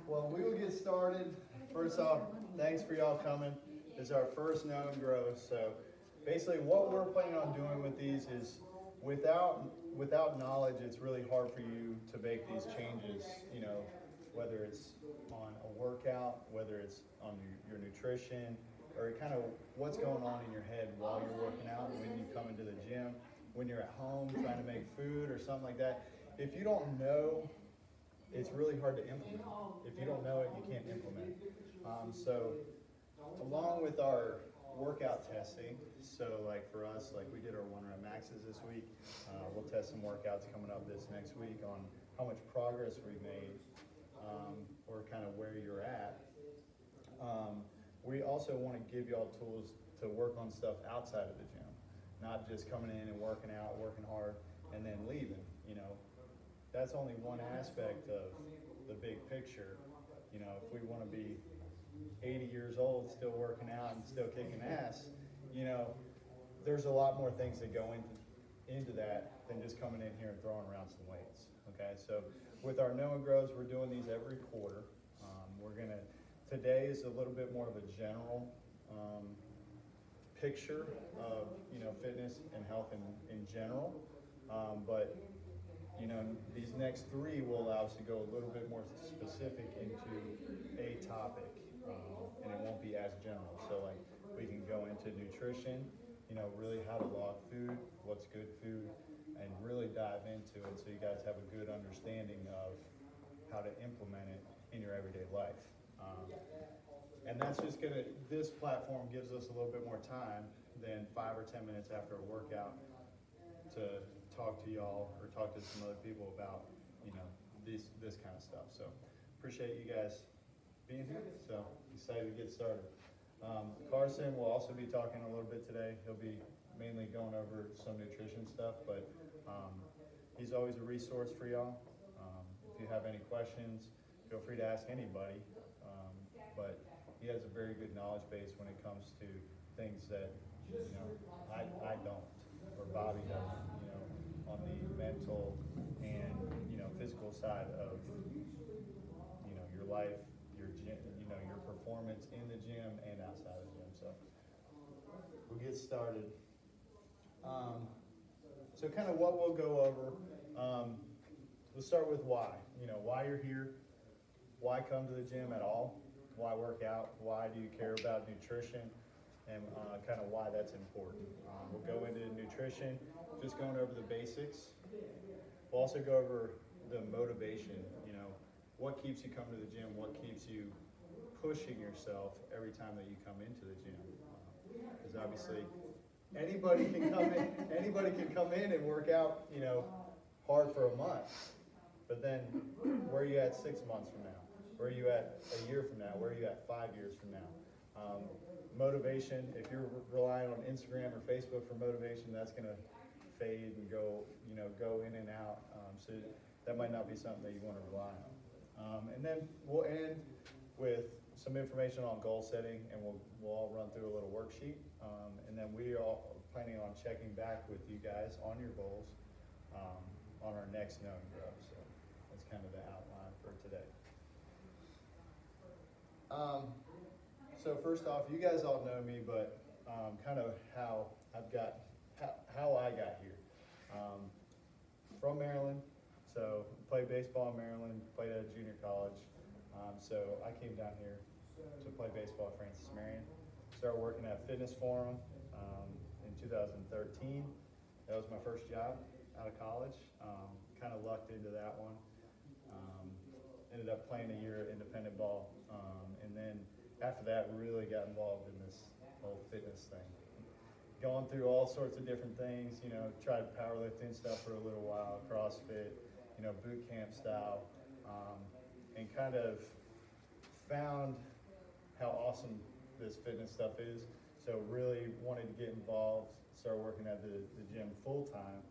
Well, we will get started. First off, thanks for y'all coming. This is our first known grow. So basically what we're planning on doing with these is without knowledge, it's really hard for you to make these changes, you know, whether it's on a workout, whether it's on your nutrition, or kind of what's going on in your head while you're working out, when you come into the gym, when you're at home trying to make food or something like that. If you don't know, it's really hard to implement. If you don't know it, you can't implement it. So along with our workout testing, so like for us, like we did our 1 rep maxes this week. We'll test some workouts coming up this next week on how much progress we've made, or kind of where you're at. We also want to give y'all tools to work on stuff outside of the gym, not just coming in and working out, working hard, and then leaving. You know, that's only one aspect of the big picture. You know, if we want to be 80 years old, still working out and still kicking ass, you know, there's a lot more things that go into that than just coming in here and throwing around some weights. Okay, so with our Know and Grows, we're doing these every quarter. Today is a little bit more of a general picture of, you know, fitness and health in general, but you know, these next 3 will allow us to go a little bit more specific into a topic, and it won't be as general. So like we can go into nutrition, you know, really how to log food, what's good food, and really dive into it so you guys have a good understanding of how to implement it in your everyday life. And that's just this platform gives us a little bit more time than 5 or 10 minutes after a workout to talk to y'all or talk to some other people about, you know, this kind of stuff. So appreciate you guys being here. So excited to get started. Carson will also be talking a little bit today. He'll be mainly going over some nutrition stuff, but he's always a resource for y'all. If you have any questions, feel free to ask anybody. But he has a very good knowledge base when it comes to things that, you know, I don't, or Bobby doesn't, you know, on the mental and, you know, physical side of, you know, your life, your gym, you know, your performance in the gym and outside of the gym. So we'll get started. So kind of what we'll go over, we'll start with why. You know, why you're here, why come to the gym at all, why work out, why do you care about nutrition, and kind of why that's important. We'll go into nutrition, just going over the basics. We'll also go over the motivation, you know, what keeps you coming to the gym, what keeps you pushing yourself every time that you come into the gym. Because obviously anybody can come in and work out, you know, hard for a month. But then where are you at 6 months from now? Where are you at a year from now? Where are you at 5 years from now? Motivation, if you're relying on Instagram or Facebook for motivation, that's going to fade and go in and out. So that might not be something that you want to rely on. And then we'll end with some information on goal setting, and we'll all run through a little worksheet. And then we are all planning on checking back with you guys on your goals on our next Know and Grow. So that's kind of the outline for today. So first off, you guys all know me, but kind of how I got here. From Maryland, so played baseball in Maryland, played at a junior college. So I came down here to play baseball at Francis Marion. Started working at Fitness Forum in 2013. That was my first job out of college. Kind of lucked into that one. Ended up playing a year independent ball, and then after that really got involved in this whole fitness thing. Going through all sorts of different things, you know, tried powerlifting stuff for a little while, CrossFit, you know, boot camp style, and kind of found how awesome this fitness stuff is. So really wanted to get involved, started working at the gym full time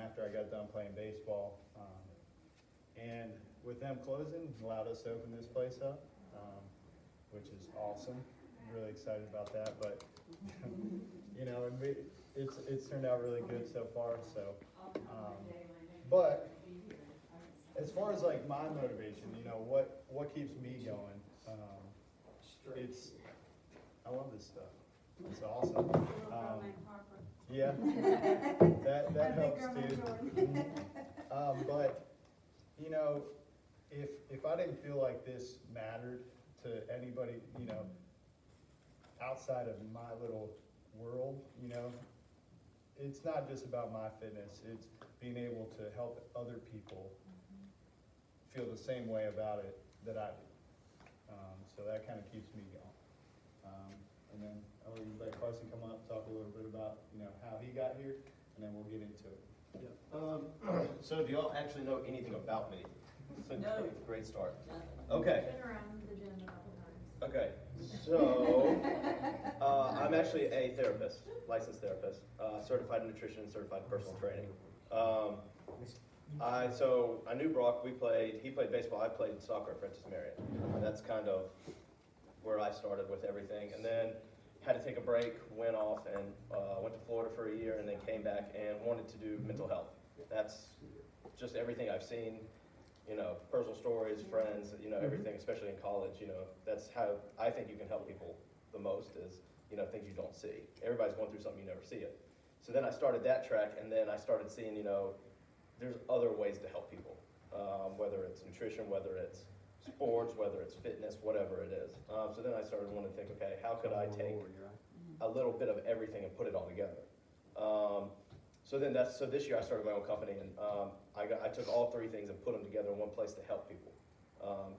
after I got done playing baseball. And with them closing, allowed us to open this place up, which is awesome. I'm really excited about that, but you know, and it's turned out really good so far. So, but as far as like my motivation, what keeps me going, it's, I love this stuff. It's awesome. Yeah, that helps too. But, if I didn't feel like this mattered to anybody, outside of my little world, it's not just about my fitness, it's being able to help other people feel the same way about it that I do. So that kind of keeps me going. And then I'll let Carson come up, talk a little bit about, how he got here, and then we'll get into it. Yeah. So do y'all actually know anything about me? No. Great start. Okay. Been around the gym a couple times. Okay. So I'm actually a therapist, licensed therapist, certified in nutrition, certified in personal training. So I knew Brock. He played baseball. I played soccer at Francis Marion. And that's kind of where I started with everything. And then had to take a break, went off and went to Florida for a year, and then came back and wanted to do mental health. That's just everything I've seen, personal stories, friends, everything, especially in college, that's how I think you can help people the most is, things you don't see. Everybody's going through something, you never see it. So then I started that track, and then I started seeing, there's other ways to help people, whether it's nutrition, whether it's sports, whether it's fitness, whatever it is. So then I started wanting to think, okay, how could I take a little bit of everything and put it all together? So this year I started my own company, and I took all three things and put them together in one place to help people.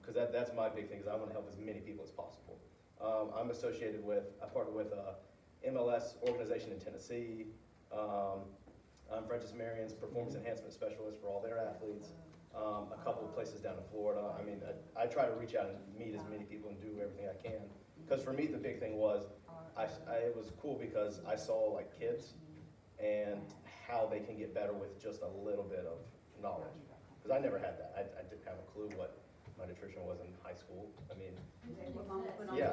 Because that's my big thing, is I want to help as many people as possible. I partnered with a MLS organization in Tennessee. I'm Francis Marion's performance enhancement specialist for all their athletes. A couple of places down in Florida. I mean, I try to reach out and meet as many people and do everything I can. Because for me, the big thing was, it was cool because I saw like kids and how they can get better with just a little bit of knowledge. Because I never had that. I didn't have a clue what my nutrition was in high school. I mean, yeah.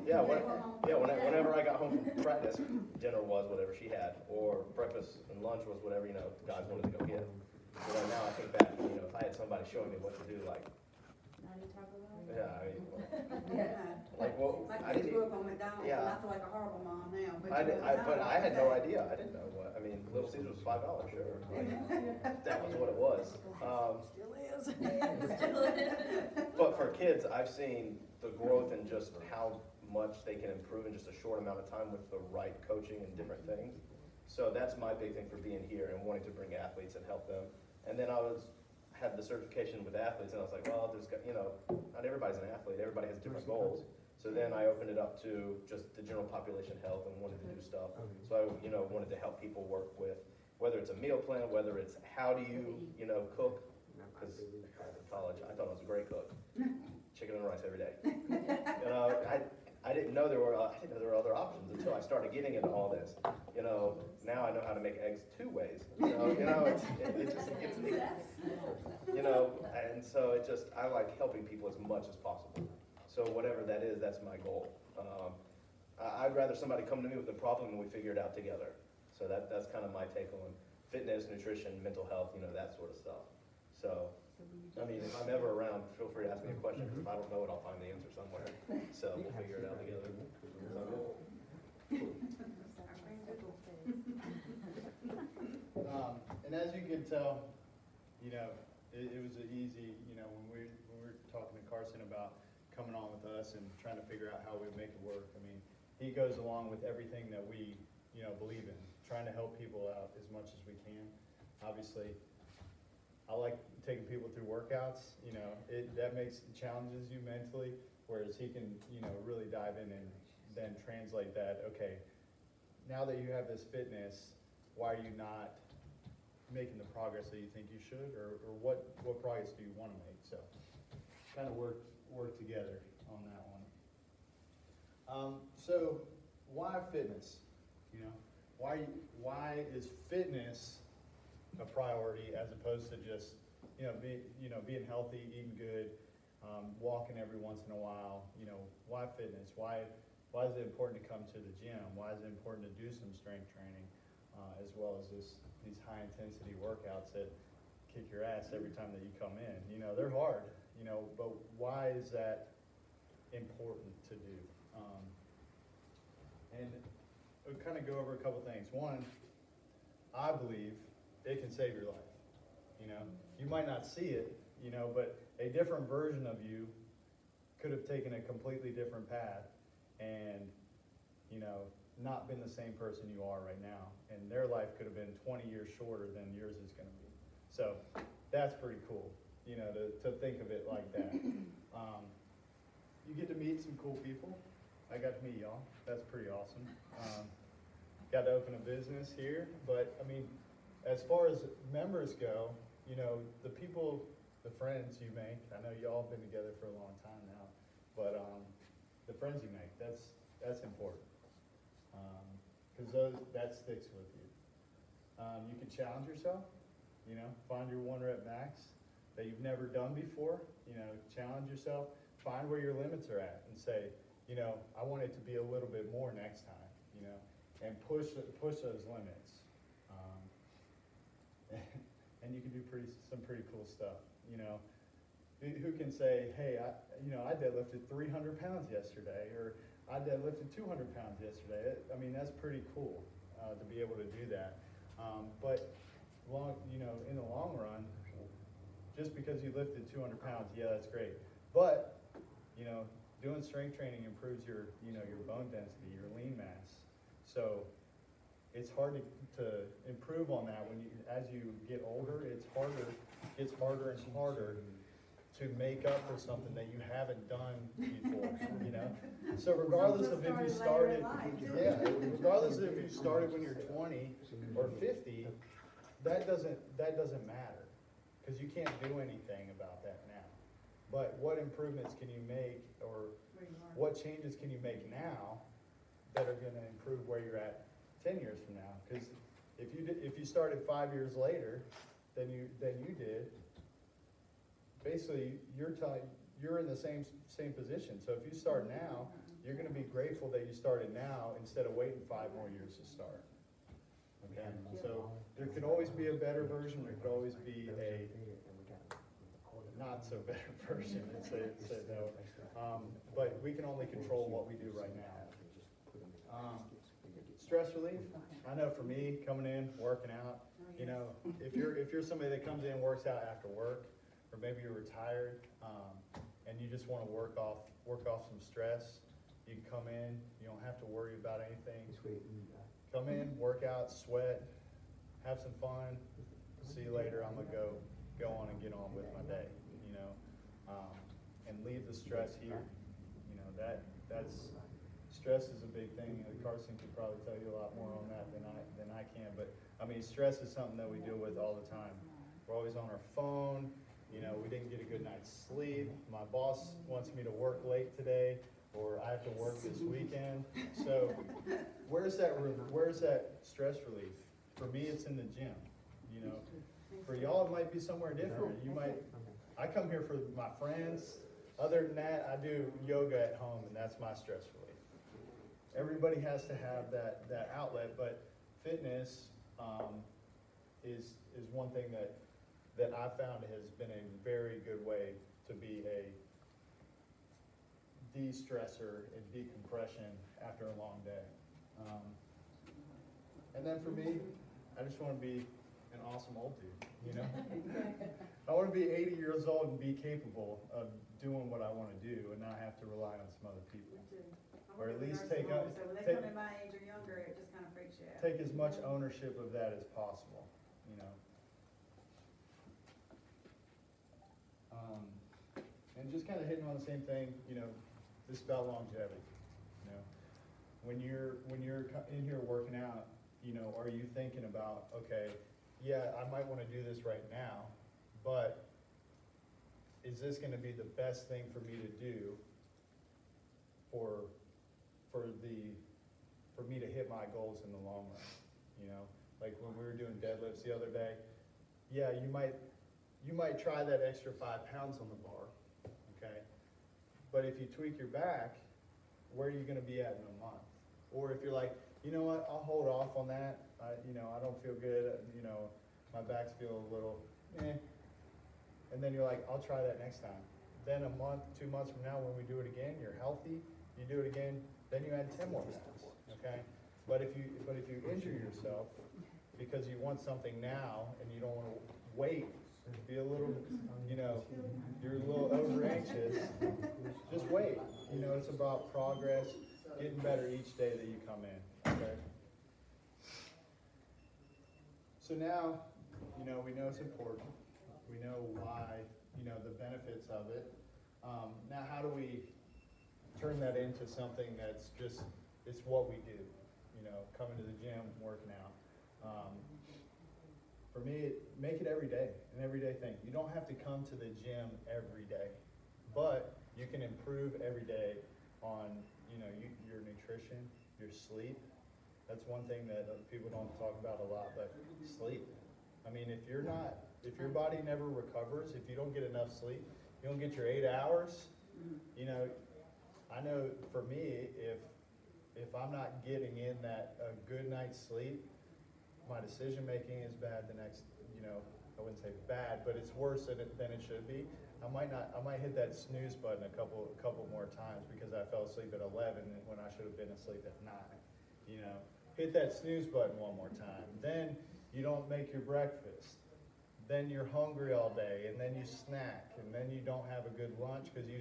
Yeah, whenever I got home from practice, dinner was whatever she had, or breakfast and lunch was whatever, the guys wanted to go get. Now I think back, if I had somebody showing me what to do, like, yeah, I mean, I just grew up on McDonald's, and I feel like a horrible mom now. But I had no idea. I didn't know what. I mean, Little Caesars was $5, sure. Like, that was what it was. Still is. But for kids, I've seen the growth in just how much they can improve in just a short amount of time with the right coaching and different things. So that's my big thing for being here and wanting to bring athletes and help them. And then had the certification with athletes, and I was like, well, not everybody's an athlete. Everybody has different goals. So then I opened it up to just the general population health and wanted to do stuff. So I, wanted to help people work with, whether it's a meal plan, whether it's how do you, cook. Because in college, I thought I was a great cook. Chicken and rice every day. I didn't know there were other options until I started getting into all this. Now I know how to make eggs 2 ways. It just gets neat. And so I like helping people as much as possible. So whatever that is, that's my goal. I'd rather somebody come to me with a problem and we figure it out together. So that's kind of my take on fitness, nutrition, mental health, that sort of stuff. So, I mean, if I'm ever around, feel free to ask me a question, because if I don't know it, I'll find the answer somewhere. So we'll figure it out together. And as you can tell, it was easy, when we were talking to Carson about coming on with us and trying to figure out how we make it work. I mean, he goes along with everything that we, believe in, trying to help people out as much as we can. Obviously, I like taking people through workouts, that challenges you mentally, whereas he can, really dive in and then translate that, okay, now that you have this fitness, why are you not making the progress that you think you should, or what progress do you want to make? So kind of work together on that one. So why fitness? Why is fitness a priority as opposed to just being healthy, eating good, walking every once in a while? Why fitness? Why is it important to come to the gym? Why is it important to do some strength training, as well as these high intensity workouts that kick your ass every time that you come in. You know, they're hard, you know, but why is that important to do? And we'll kind of go over a couple things. One, I believe it can save your life. You know, you might not see it, you know, but a different version of you could have taken a completely different path and, you know, not been the same person you are right now. And their life could have been 20 years shorter than yours is going to be. So that's pretty cool, you know, to think of it like that. You get to meet some cool people. I got to meet y'all. That's pretty awesome. Got to open a business here. But, I mean, as far as members go, you know, the people, the friends you make, I know y'all have been together for a long time now, but the friends you make, that's important. Because that sticks with you. You can challenge yourself, you know, find your 1 rep max that you've never done before, you know, challenge yourself, find where your limits are at and say, you know, I want it to be a little bit more next time, you know, and push those limits. And you can do some pretty cool stuff, you know. Who can say, hey, I deadlifted 300 pounds yesterday, or I deadlifted 200 pounds yesterday. I mean, that's pretty cool to be able to do that. But in the long run, just because you lifted 200 pounds, yeah, that's great. But, you know, doing strength training improves your bone density, your lean mass. So it's hard to improve on that as you get older. It's harder and harder to make up for something that you haven't done before, you know? So regardless of if you started, regardless of if you started when you're 20 or 50, that doesn't matter, because you can't do anything about that now. But what improvements can you make, or what changes can you make now that are going to improve where you're at 10 years from now? Because if you started 5 years later than you did, basically you're in the same position. So if you start now, you're going to be grateful that you started now instead of waiting 5 more years to start. Okay, so there could always be a better version. There could always be a not so better version. But we can only control what we do right now. Stress relief. I know for me, coming in, working out, you know, if you're somebody that comes in and works out after work, or maybe you're retired, and you just want to work off some stress, you can come in. You don't have to worry about anything. Come in, work out, sweat, have some fun. See you later. I'm gonna go on and get on with my day, you know, and leave the stress here. You know, that's stress is a big thing. Carson could probably tell you a lot more on that than I can. But I mean, stress is something that we deal with all the time. We're always on our phone. You know, we didn't get a good night's sleep. My boss wants me to work late today, or I have to work this weekend. So where's that stress relief? For me, it's in the gym, you know. For y'all, it might be somewhere different. I come here for my friends. Other than that, I do yoga at home, and that's my stress relief. Everybody has to have that outlet, but fitness is one thing that I found has been a very good way to be a de-stressor and decompression after a long day. And then for me, I just want to be an awesome old dude, you know? I want to be 80 years old and be capable of doing what I want to do and not have to rely on some other people. Or at least so when they come in my age or younger, it just kind of freaks you out. Take as much ownership of that as possible, you know? And just kind of hitting on the same thing, you know, this about longevity, you know? When you're in here working out, you know, are you thinking about, okay, yeah, I might want to do this right now, but is this going to be the best thing for me to do for me to hit my goals in the long run? You know, like when we were doing deadlifts the other day, yeah, you might try that extra 5 pounds on the bar, okay? But if you tweak your back, where are you going to be at in a month? Or if you're like, you know what, I'll hold off on that. I don't feel good. You know, my back's feel a little eh. And then you're like, I'll try that next time. Then a month, 2 months from now, when we do it again, you're healthy, you do it again, then you add 10 more pounds, okay? But if you injure yourself because you want something now and you don't want to wait, be a little, you know, you're a little over anxious, just wait. You know, it's about progress, getting better each day that you come in, okay? So now, you know, we know it's important. We know why, you know, the benefits of it. Now, how do we turn that into something that's just, it's what we do, you know, coming to the gym, working out. For me, make it every day, an everyday thing. You don't have to come to the gym every day, but you can improve every day on, you know, your nutrition, your sleep. That's one thing that people don't talk about a lot, but sleep. I mean, if your body never recovers, if you don't get enough sleep, you don't get your 8 hours, you know, I know for me, if I'm not getting in that a good night's sleep, my decision making is bad the next, you know, I wouldn't say bad, but it's worse than it should be. I might hit that snooze button a couple more times because I fell asleep at 11 when I should have been asleep at 9. You know, hit that snooze button one more time. Then you don't make your breakfast. Then you're hungry all day, and then you snack, and then you don't have a good lunch because you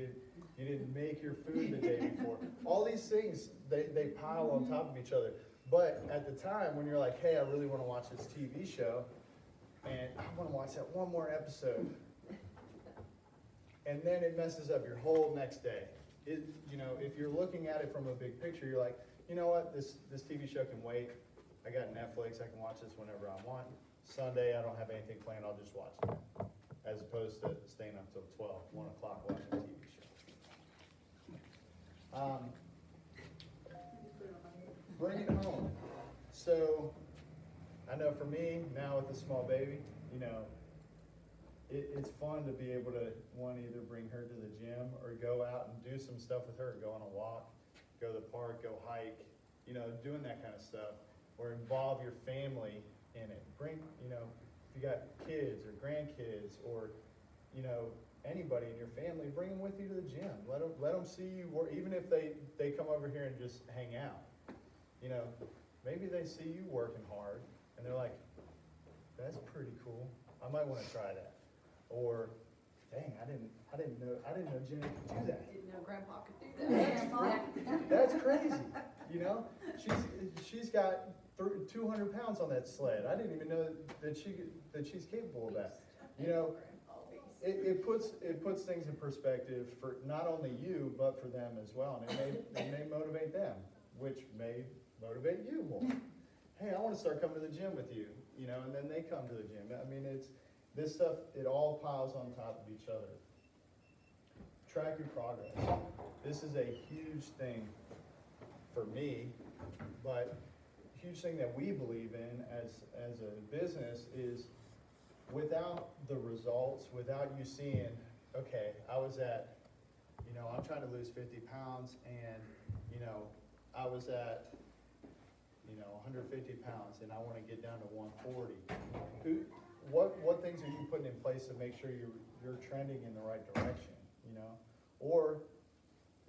didn't make your food the day before. All these things, they pile on top of each other. But at the time when you're like, hey, I really want to watch this TV show, and I want to watch that one more episode, and then it messes up your whole next day. You know, if you're looking at it from a big picture, you're like, you know what, this TV show can wait. I got Netflix, I can watch this whenever I want. Sunday, I don't have anything planned, I'll just watch it. As opposed to staying up till 12, 1 o'clock watching a TV show. Bring it home. So, I know for me, now with a small baby, you know, it's fun to be able to, either bring her to the gym or go out and do some stuff with her, go on a walk, go to the park, go hike, you know, doing that kind of stuff, or involve your family in it. Bring, you know, if you got kids or grandkids or, you know, anybody in your family, bring them with you to the gym. Let them see you work, even if they come over here and just hang out. You know, maybe they see you working hard and they're like, that's pretty cool. I might want to try that. Or, dang, I didn't know Jenny could do that. Didn't know Grandpa could do that. That's crazy. You know, she's got 200 pounds on that sled. I didn't even know that she's capable of that. You know, it puts things in perspective for not only you but for them as well, and it may motivate them, which may motivate you more. Hey, I want to start coming to the gym with you. You know, and then they come to the gym. I mean, this stuff. It all piles on top of each other. Track your progress. This is a huge thing for me, but a huge thing that we believe in as a business is without the results, without you seeing, okay, I'm trying to lose 50 pounds and, you know, I was at, 150 pounds and I want to get down to 140. What things are you putting in place to make sure you're trending in the right direction, you know? Or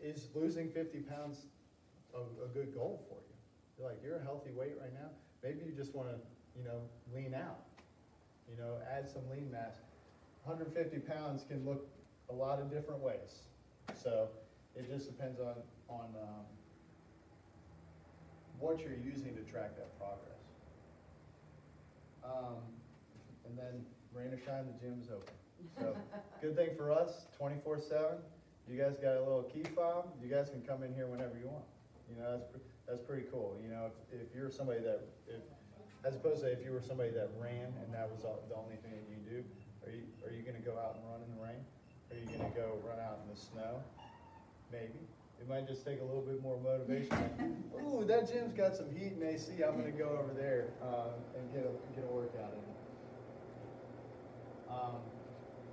is losing 50 pounds a good goal for you? You're like, you're a healthy weight right now. Maybe you just want to, lean out, add some lean mass. 150 pounds can look a lot of different ways. So it just depends on what you're using to track that progress. And then rain or shine, the gym is open. So good thing for us, 24/7. You guys got a little key fob. You guys can come in here whenever you want. That's pretty cool. If you're somebody that, as opposed to if you were somebody that ran and that was the only thing that you do, are you going to go out and run in the rain? Are you going to go run out in the snow? Maybe. It might just take a little bit more motivation. Ooh, that gym's got some heat and AC. I'm going to go over there and get a workout in.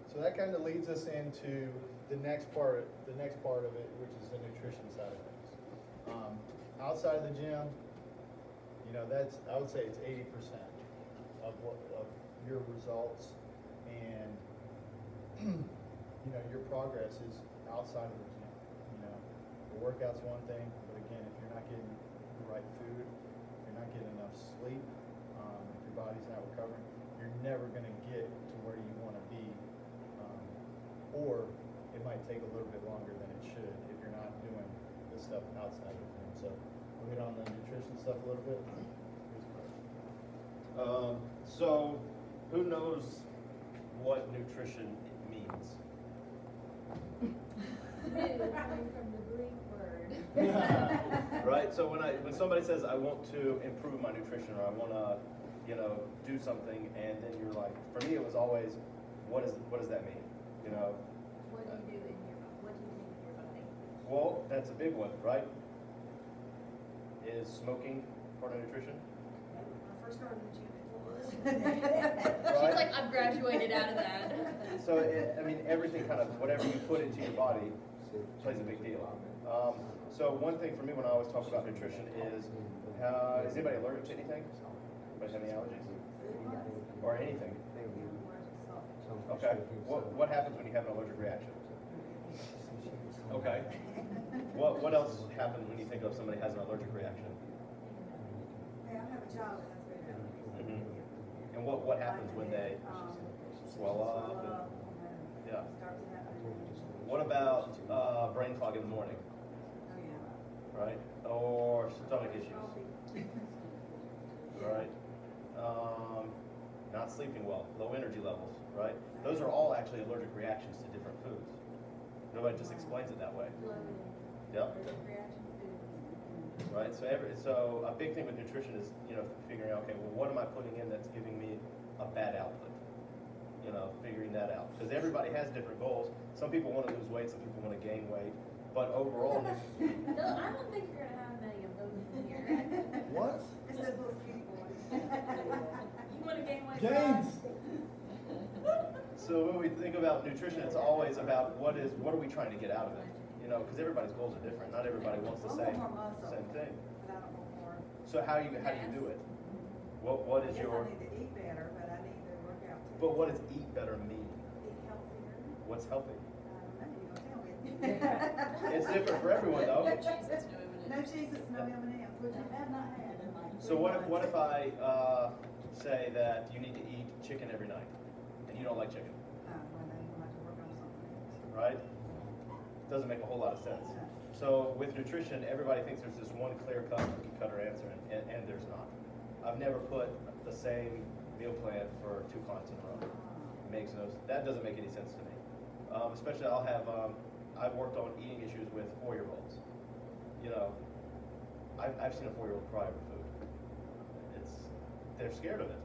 So that kind of leads us into the next part of it, which is the nutrition side of things. Outside of the gym, I would say it's 80% of your results and you know, your progress is outside of the gym. You know, the workout's one thing, but again, if you're not getting the right food, if you're not getting enough sleep, if your body's not recovering, you're never going to get to where you want to be, or it might take a little bit longer than it should if you're not doing the stuff outside of the gym. So we'll hit on the nutrition stuff a little bit. Here's a question. So who knows what nutrition means? Coming from the Greek word. Right. So when somebody says I want to improve my nutrition or I want to, you know, do something, and then you're like, for me it was always, what does that mean? You know. What do you do in your what do you do in your body? Well, that's a big one, right? Is smoking part of nutrition? When I first started the gym, it was. She's like, I've graduated out of that. So I mean, everything kind of whatever you put into your body plays a big deal. So one thing for me when I always talk about nutrition is anybody allergic to anything? Anybody have any allergies or anything? Okay. What happens when you have an allergic reaction? Okay. What else happens when you think of somebody has an allergic reaction? Yeah, I have a child that has been allergic. And what happens when they swell up? And, yeah. What about brain fog in the morning? Oh, yeah. Right? Or stomach issues? Right? Not sleeping well, low energy levels, right? Those are all actually allergic reactions to different foods. Nobody just explains it that way. Yep. Right. So a big thing with nutrition is, you know, figuring out, okay, well, what am I putting in that's giving me a bad output? You know, figuring that out, because everybody has different goals. Some people want to lose weight, some people want to gain weight, but overall, No, I don't think you're gonna have many of those in here. What? It's those little skinny boys. You wanna gain weight? Gains. so when we think about nutrition, it's always about what are we trying to get out of it? You know, because everybody's goals are different. Not everybody wants the same thing. But I don't want more. So how do you do it? What is Yes, your? I need to eat better, but I need to work out too. But what does eat better mean? Eat healthier. What's healthy? I don't know, you gonna tell me. It's different for everyone, though. No cheese, it's no M&M's, which I have not had in my. So what if I say that you need to eat chicken every night, and you don't like chicken, Well, then you'll have to work on something else. right? Doesn't make a whole lot of sense. So with nutrition, everybody thinks there's this one clear-cut, cookie-cutter answer, and there's not. I've never put the same meal plan for 2 clients in a row. That doesn't make any sense to me. Especially I've worked on eating issues with 4-year-olds. You know, I've seen a 4-year-old cry over food. They're scared of it.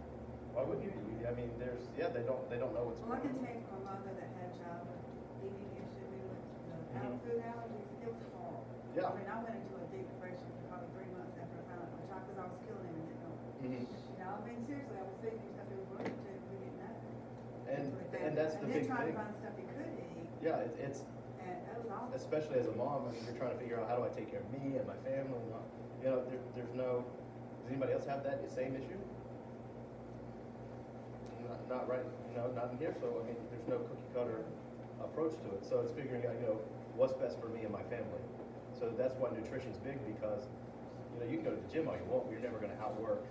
Why wouldn't you be? I mean, they don't know what's Well, I going can on. tell you from a mother that had childhood eating issue, we went to the Mhm. food allergies, it was horrible. Yeah. I mean, I went into a deep depression for probably 3 months after I found out my child, because I was killing him and didn't know it. Mhm. You know, I mean, seriously, I was feeding him stuff he was allergic to, we didn't know. And that's the big And then trying thing. to find stuff he could eat, Yeah, it's and that was awful. especially as a mom, I mean, you're trying to figure out how do I take care of me and my family. And you know, there's no. Does anybody else have that same issue? Not right. You know, not in here. So I mean, there's no cookie cutter approach to it. So it's figuring out, you know, what's best for me and my family. So that's why nutrition's big, because you know you can go to the gym all you want, but you're never going to outwork,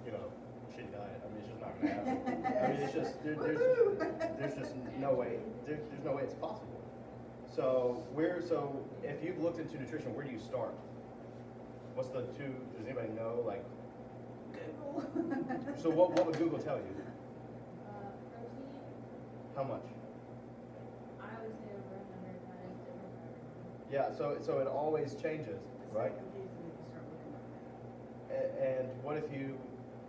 you know, shitty diet. I mean, it's just not going to happen. I mean, it's just there's just no way. There's no way it's possible. So if you've looked into nutrition, where do you start? What's the two? Does anybody know? Like, so what would Google tell you? Protein, How much? I would say over 100, but it's different for everyone. Yeah. So it always changes, It's right? so confusing if you start looking at that. And what if you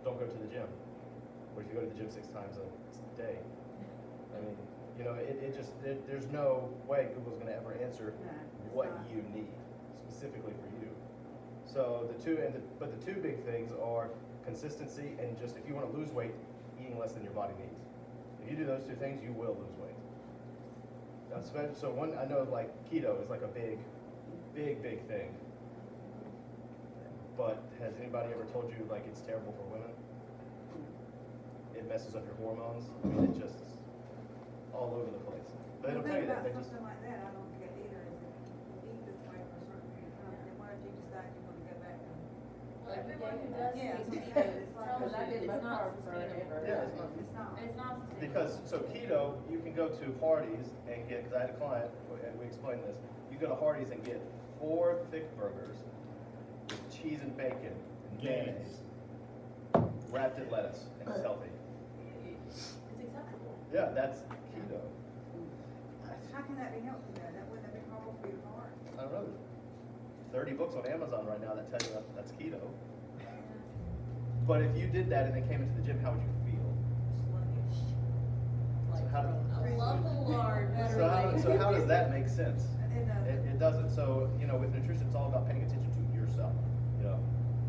don't go to the gym? What if you go to the gym 6 times a day? I mean, you know, there's no way Google's going to ever answer No, it's what not. you need specifically for you. So but the two big things are consistency and just if you want to lose weight, eating less than your body needs. If you do those 2 things, you will lose weight. So I know like keto is like a big thing. But has anybody ever told you like it's terrible for women? It messes up your hormones. I mean, all over the place. But they don't The tell thing you that, about they just, something like that, I don't get either, is if you eat this way for a certain period of time, then why don't you decide you wanna go back to? Well, everyone who does Yeah. keto It's like- tells I you did it's both not parts sustainable. forever. yeah, it's not. It's not. It's not sustainable. Because, so keto, you can go to Hardee's and get, because I had a client, and we explained this, you go to Hardee's and get 4 thick burgers with cheese and bacon and mayonnaise, wrapped in lettuce, and it's healthy. It's acceptable. Yeah, that's keto. How can that be healthy though? That wouldn't have been horrible for your heart. I don't know, there's 30 books on Amazon right now that tell you that's keto. But if you did that and then came into the gym, how would you feel? Sluggish. So how, A lump of lard, so how does that make sense? It doesn't. It doesn't. So, you know, with nutrition, it's all about paying attention to yourself. You know,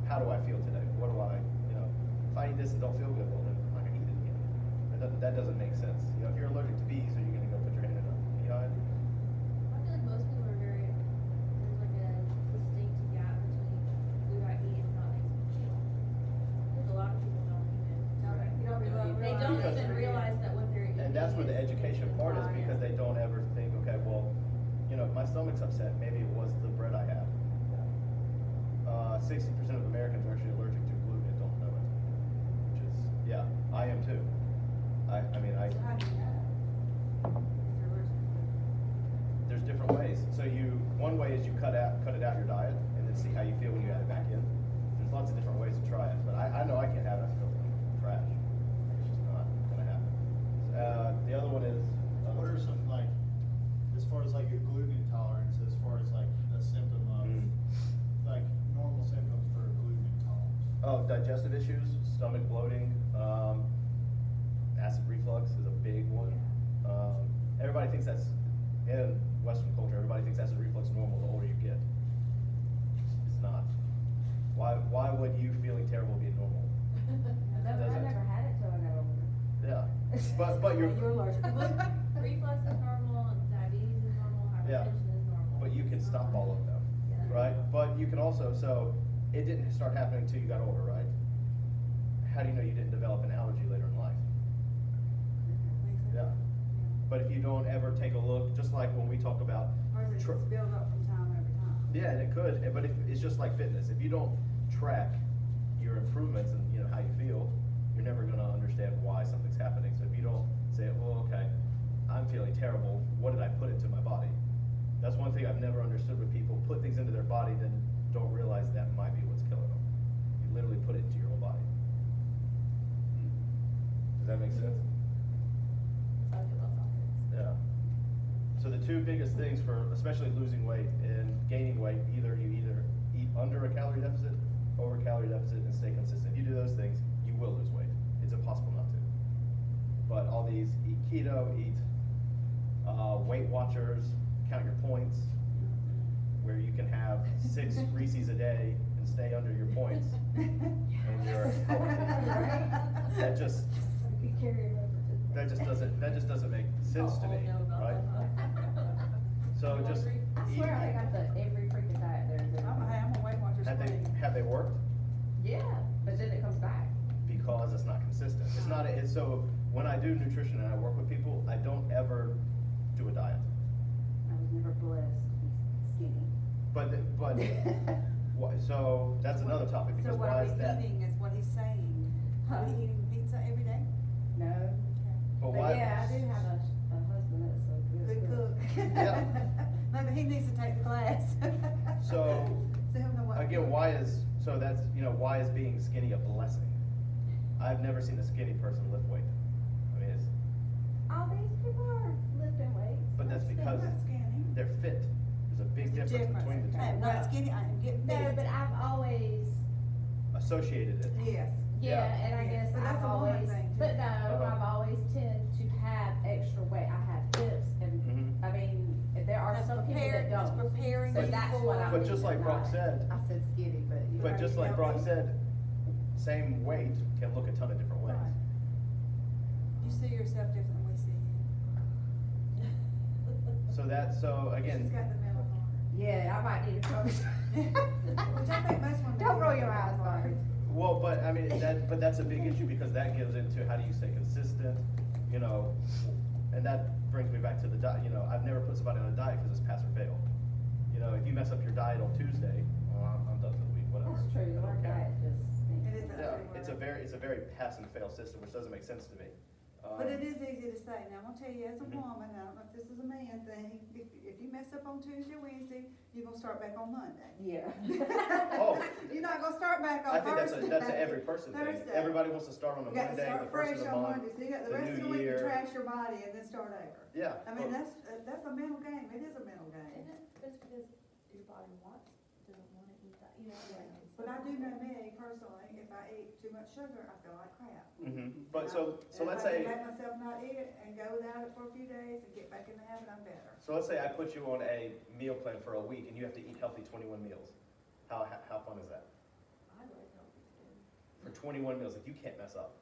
how do I feel today? What do I, you know, if I eat this and don't feel good, well, then I'm not gonna eat it again. That doesn't make sense. You know, if you're allergic to bees, are you gonna go put your hand in a bee hive? I feel like most people are very, there's like a distinct gap between food I eat and how it makes me feel. I think a lot of people don't even. You don't realize- They don't Because- even realize that what they're eating. And that's where the is education making part is, them because tired. they don't ever think, okay, well, you know, my stomach's upset, maybe it was the bread I had. 60% of Americans are actually allergic to gluten and don't know it. Which is, yeah, I am too. I mean, So how do you know? If you're allergic to it? there's different ways. So one way is you cut it out your diet and then see how you feel when you add it back in. There's lots of different ways to try it, but I know I can't have it. I feel like trash. It's just not gonna happen. The other one is, What are some, like, as far as like a gluten intolerance, as far as like a symptom of, like, normal symptoms for gluten intolerance? digestive issues, stomach bloating, acid reflux is a big one. Everybody thinks that's, in Western culture, everybody thinks acid reflux is normal the older you get. It's not. Why would you feeling terrible be normal? I never had it till I got older. Yeah, but you're, You're allergic to gluten. Reflux is normal, diabetes is normal, Yeah. hypertension is normal. but you can stop all of them, Yeah. right? But you can also, so it didn't start happening until you got older, right? How do you know you didn't develop an allergy later in life? Yeah. But if you don't ever take a look, just like when we talk about, Or is it just build up from time over time? yeah, and it could, but if, it's just like fitness. If you don't track your improvements and, you know, how you feel, you're never gonna understand why something's happening. So if you don't say, well, okay, I'm feeling terrible, what did I put into my body? That's one thing I've never understood when people put things into their body, then don't realize that might be what's killing them. You literally put it into your own body. Does that make sense? So I feel about something. Yeah. So the two biggest things for especially losing weight and gaining weight, you either eat under a calorie deficit, over a calorie deficit, and stay consistent. If you do those things, you will lose weight. It's impossible not to. But all these, eat keto, eat Weight Watchers, count your points, where you can have 6 Reese's a day and stay under your points, and you're healthy. That just doesn't make sense to me, right? So just I eat. swear I got every freaking diet there. I'm a Weight Watchers queen. Have they worked? Yeah, but then it comes back. Because it's not consistent. It's not, it's so, when I do nutrition and I work with people, I don't ever do a diet. I was never blessed to be skinny. But, so that's another topic, So because what why are is we that? eating is what he's saying. Are we eating pizza every day? No. But But why? yeah, I do have a husband that's a Good cook. Yeah. No, but he needs to take the class. So, he'll know what to again, cook. why is being skinny a blessing? I've never seen a skinny person lift weight. I mean, it's, All these people are lifting weights. but that's They're because not skinny. they're fit. There's a big There's a difference between the I'm two. not skinny, I am getting No, fit. but I've always, Associated it. Yes. yeah, Yeah. and I Yeah, guess but that's I've a woman always, thing, too. but no, Uh-huh. I've always tend to have extra weight. I have hips and, Mhm. I mean, there are That's some people that it's don't. preparing So you that's for- what I'm. But just like Brock said, I said skinny, but you. but just like Brock healthy. said, same weight can look a ton of different ways. Right. You see yourself different than we see you. So again, She's got the mellow heart. Yeah, I might need to come. Which I think most women. Don't do. roll your eyes, Marty. well, but I mean, that's a big issue because that gives into how do you stay consistent, you know, And that brings me back to the diet. You know, I've never put somebody on a diet because it's pass or fail. You know, if you mess up your diet on Tuesday, well, I'm done for the week, whatever. That's true, I don't our care. diet just stinks. It is Yeah, it's a very pass and fail system, which doesn't make sense to me. But it is easy to say, now I'm gonna tell you as a Mhm. woman, I don't know if this is a man thing, if you mess up on Tuesday, Wednesday, you're gonna start back on Monday. Yeah. Oh. You're not gonna start back I on think Thursday. that's a every person thing. Thursday. Everybody wants to start on a You gotta Monday, start the first fresh of the on month. Monday, so you got the the rest of new the week to year. trash your body and then start over. Yeah. I mean, well, that's a mental game, it is a mental game. Isn't it, but it's because your body doesn't wanna eat that, you know, like. it's- But I do know me personally, if I eat too much sugar, I feel like crap. But so let's If I say, can make myself not eat it and go without it for a few days and get back in the habit, I'm better. so let's say I put you on a meal plan for a week and you have to eat healthy 21 meals. How fun is that? I like healthy food. For 21 meals, like you can't mess up.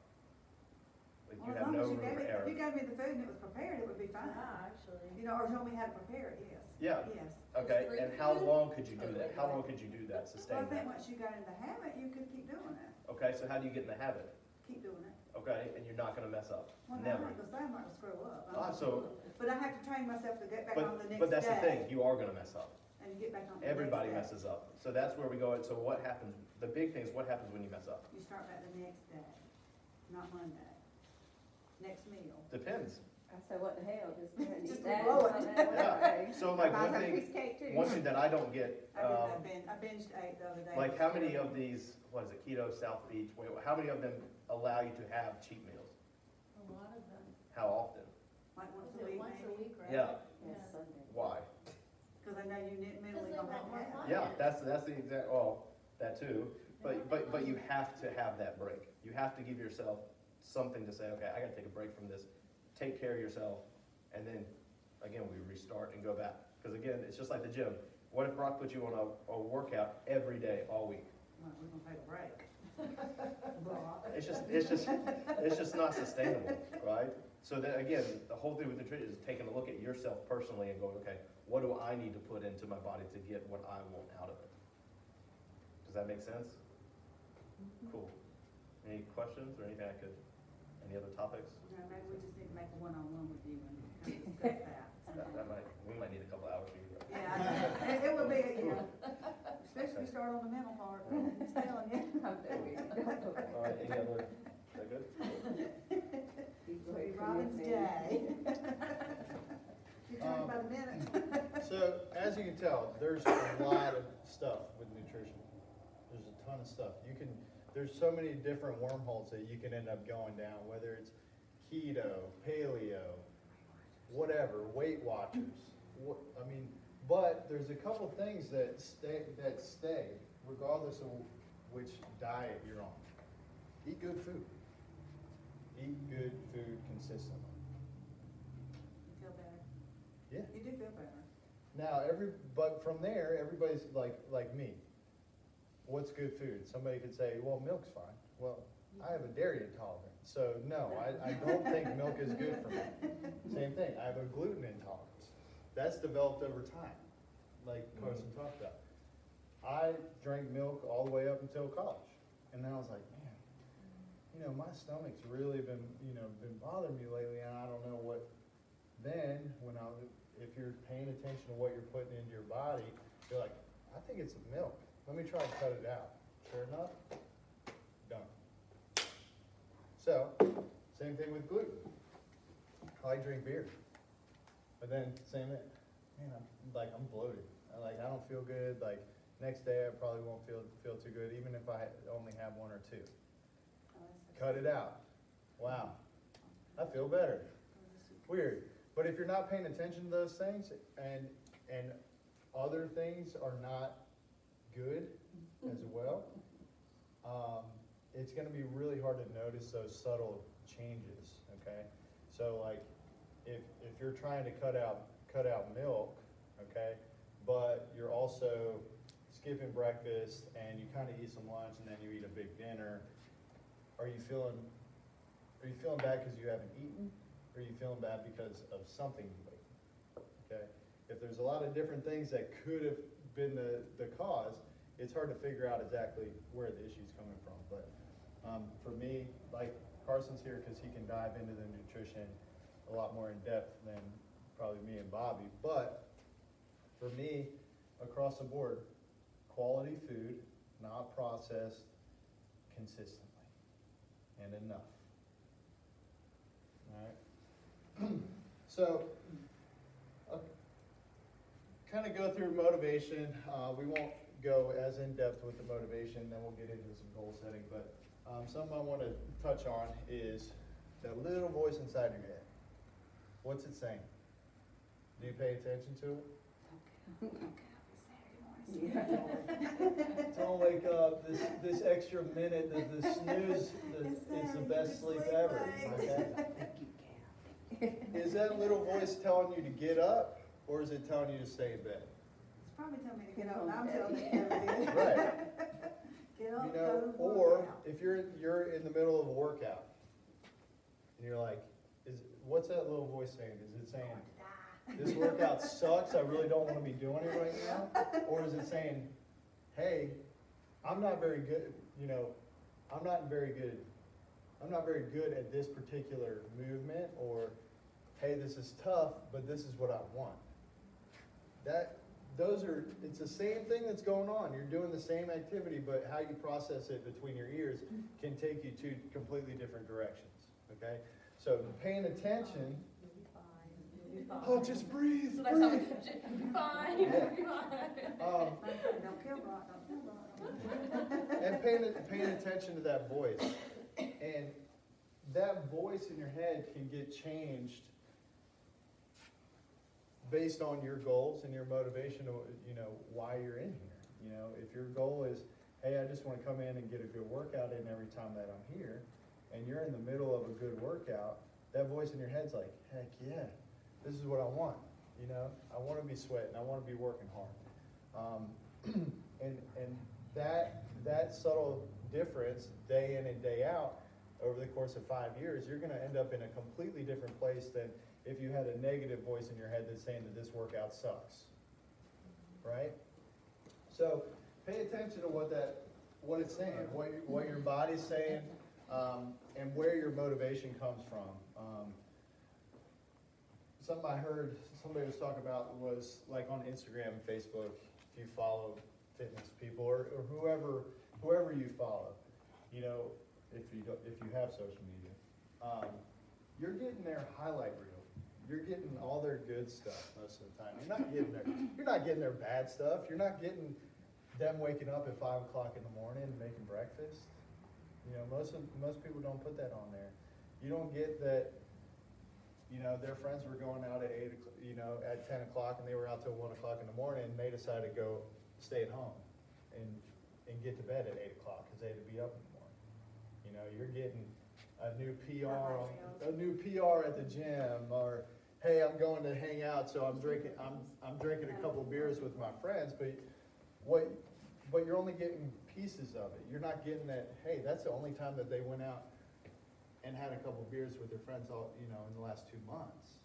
Like Well, you as have long no as you room gave for me, if error. you gave me the food and it was prepared, it would be fine. Yeah, actually. You know, or told me how to prepare it, yes. Yeah. Yes. Okay, Free and how food? long could you do that? How long could you do that, Well, sustain I think that? once you got in the habit, you could keep doing it, Okay, so how do you get in the habit? keep doing it. Okay, and you're not gonna mess up, Well, no, I'm never. not gonna say I'm not gonna screw up. Ah, so, But I have to train myself to get back on the next day. but that's the thing, you are gonna mess up. And get back on the next day. Everybody messes up. So that's where we go, so what happens, the big thing is what happens when you mess up? You start back the next day, not Monday. Next meal. Depends. I said, what the hell, just Just eat that. blow it. and something else, Yeah. okay. So like Buy one some thing, piece of cake too. one thing that I don't get, I binged 8 the other day. like how many of these, what is it, keto, South Beach, how many of them allow you to have cheat meals? A lot of them. How often? Like once Is a it week, once a maybe? week, right? Yeah. Yes, Sunday. Why? Cause I know you mentally they don't want have to more have. fun. Yeah, that's the exact, well, that too, but you have to have that break. You have to give yourself something to say, okay, I gotta take a break from this, take care of yourself, and then, again, we restart and go back. Cause again, it's just like the gym. What if Brock put you on a workout every day, all week? Well, we're gonna take a break. It's just not sustainable, right? So then, again, the whole thing with nutrition is taking a look at yourself personally and going, okay, what do I need to put into my body to get what I want out of it? Does that make sense? Cool. Any questions or anything any other topics? No, maybe we just need to make a one-on-one with you and kind of discuss that. We might need a couple hours for you. Yeah, I know. It would be, you know, especially if you start on the mental part, I'm just telling you. How dare you. Don't go back. All right, any other, is that good? Keep It'll be waiting for Robin's your thing. day. You're talking by the minute. So, as you can tell, there's a lot of stuff with nutrition. There's a ton of stuff. There's so many different wormholes that you can end up going down, whether it's keto, paleo, whatever, Weight Watchers. But there's a couple things that stay regardless of which diet you're on. Eat good food. Eat good food consistently. You feel better. Yeah. You do feel better. Now, but from there, everybody's like me. What's good food? Somebody could say, well, milk's fine. Well, I have a dairy intolerance, so no, I don't think milk is good for me. Same thing, I have a gluten intolerance. That's developed over time, like Carson talked about. I drank milk all the way up until college, and then I was like, man, my stomach's really been bothering me lately, and I don't know what. Then, if you're paying attention to what you're putting into your body, you're like, I think it's the milk. Let me try to cut it out. Sure enough, done. So, same thing with gluten. I like drink beer, but then same thing. Man, I'm bloated. I don't feel good. Like next day, I probably won't feel too good, even if I only have one or two. Cut it out. Wow, I feel better. Weird. But if you're not paying attention to those things and other things are not good as well, it's gonna be really hard to notice those subtle changes, okay? So like, if you're trying to cut out milk, okay, but you're also skipping breakfast and you kinda eat some lunch and then you eat a big dinner, are you feeling bad because you haven't eaten? Or are you feeling bad because of something you ate? Okay? If there's a lot of different things that could have been the cause, it's hard to figure out exactly where the issue's coming from. But for me, like Carson's here because he can dive into the nutrition a a lot more in depth than probably me and Bobby, but for me, across the board, quality food, not processed, consistently, and enough. Alright? So, kind of go through motivation. We won't go as in depth with the motivation, then we'll get into some goal setting, but something I want to touch on is that little voice inside your head. What's it saying? Do you pay attention to it? Don't wake up, this extra minute, the snooze, it's the best sleep ever. Okay? Is that little voice telling you to get up, or is it telling you to stay in bed? It's probably telling me to get up, and I'm telling it to get Right. Get up, You go know, to work or out. if you're in the middle of a workout, and you're like, what's that little voice saying? Is it saying, this workout sucks, I really don't want to be doing it right now? Or is it saying, hey, I'm not very good, I'm not very good at this particular movement, or, hey, this is tough, but this is what I want. It's the same thing that's going on. You're doing the same activity, but how you process it between your ears can take you two completely different directions, okay? So paying attention, oh, just breathe, So that's how we breathe. coach it. You'll be fine, Yeah. you'll be fine. Don't kill Brock, don't kill Brock. And paying attention to that voice. And that voice in your head can get changed based on your goals and your motivation, why you're in here. If your goal is, hey, I just want to come in and get a good workout in every time that I'm here, and you're in the middle of a good workout, that voice in your head's like, heck yeah, this is what I want. I want to be sweating, I want to be working hard. And that subtle difference, day in and day out, over the course of 5 years, you're going to end up in a completely different place than if you had a negative voice in your head that's saying that this workout sucks, right? So pay attention to what it's saying, what your body's saying, and where your motivation comes from. Something I heard somebody was talking about was like on Instagram and Facebook, if you follow fitness people or whoever you follow, if you have social media, you're getting their highlight reel. You're getting all their good stuff most of the time. You're not getting their bad stuff. You're not getting them waking up at 5 o'clock in the morning and making breakfast. Most people don't put that on there. You don't get that. Their friends were going out at 8, at 10 o'clock, and they were out till 1 o'clock in the morning, and they decided to go stay at home and get to bed at 8 o'clock because they had to be up in the morning. You're getting a new PR at the gym, or hey, I'm going to hang out, so I'm drinking a couple beers with my friends, but you're only getting pieces of it. You're not getting that, hey, that's the only time that they went out and had a couple beers with their friends all, in the last 2 months,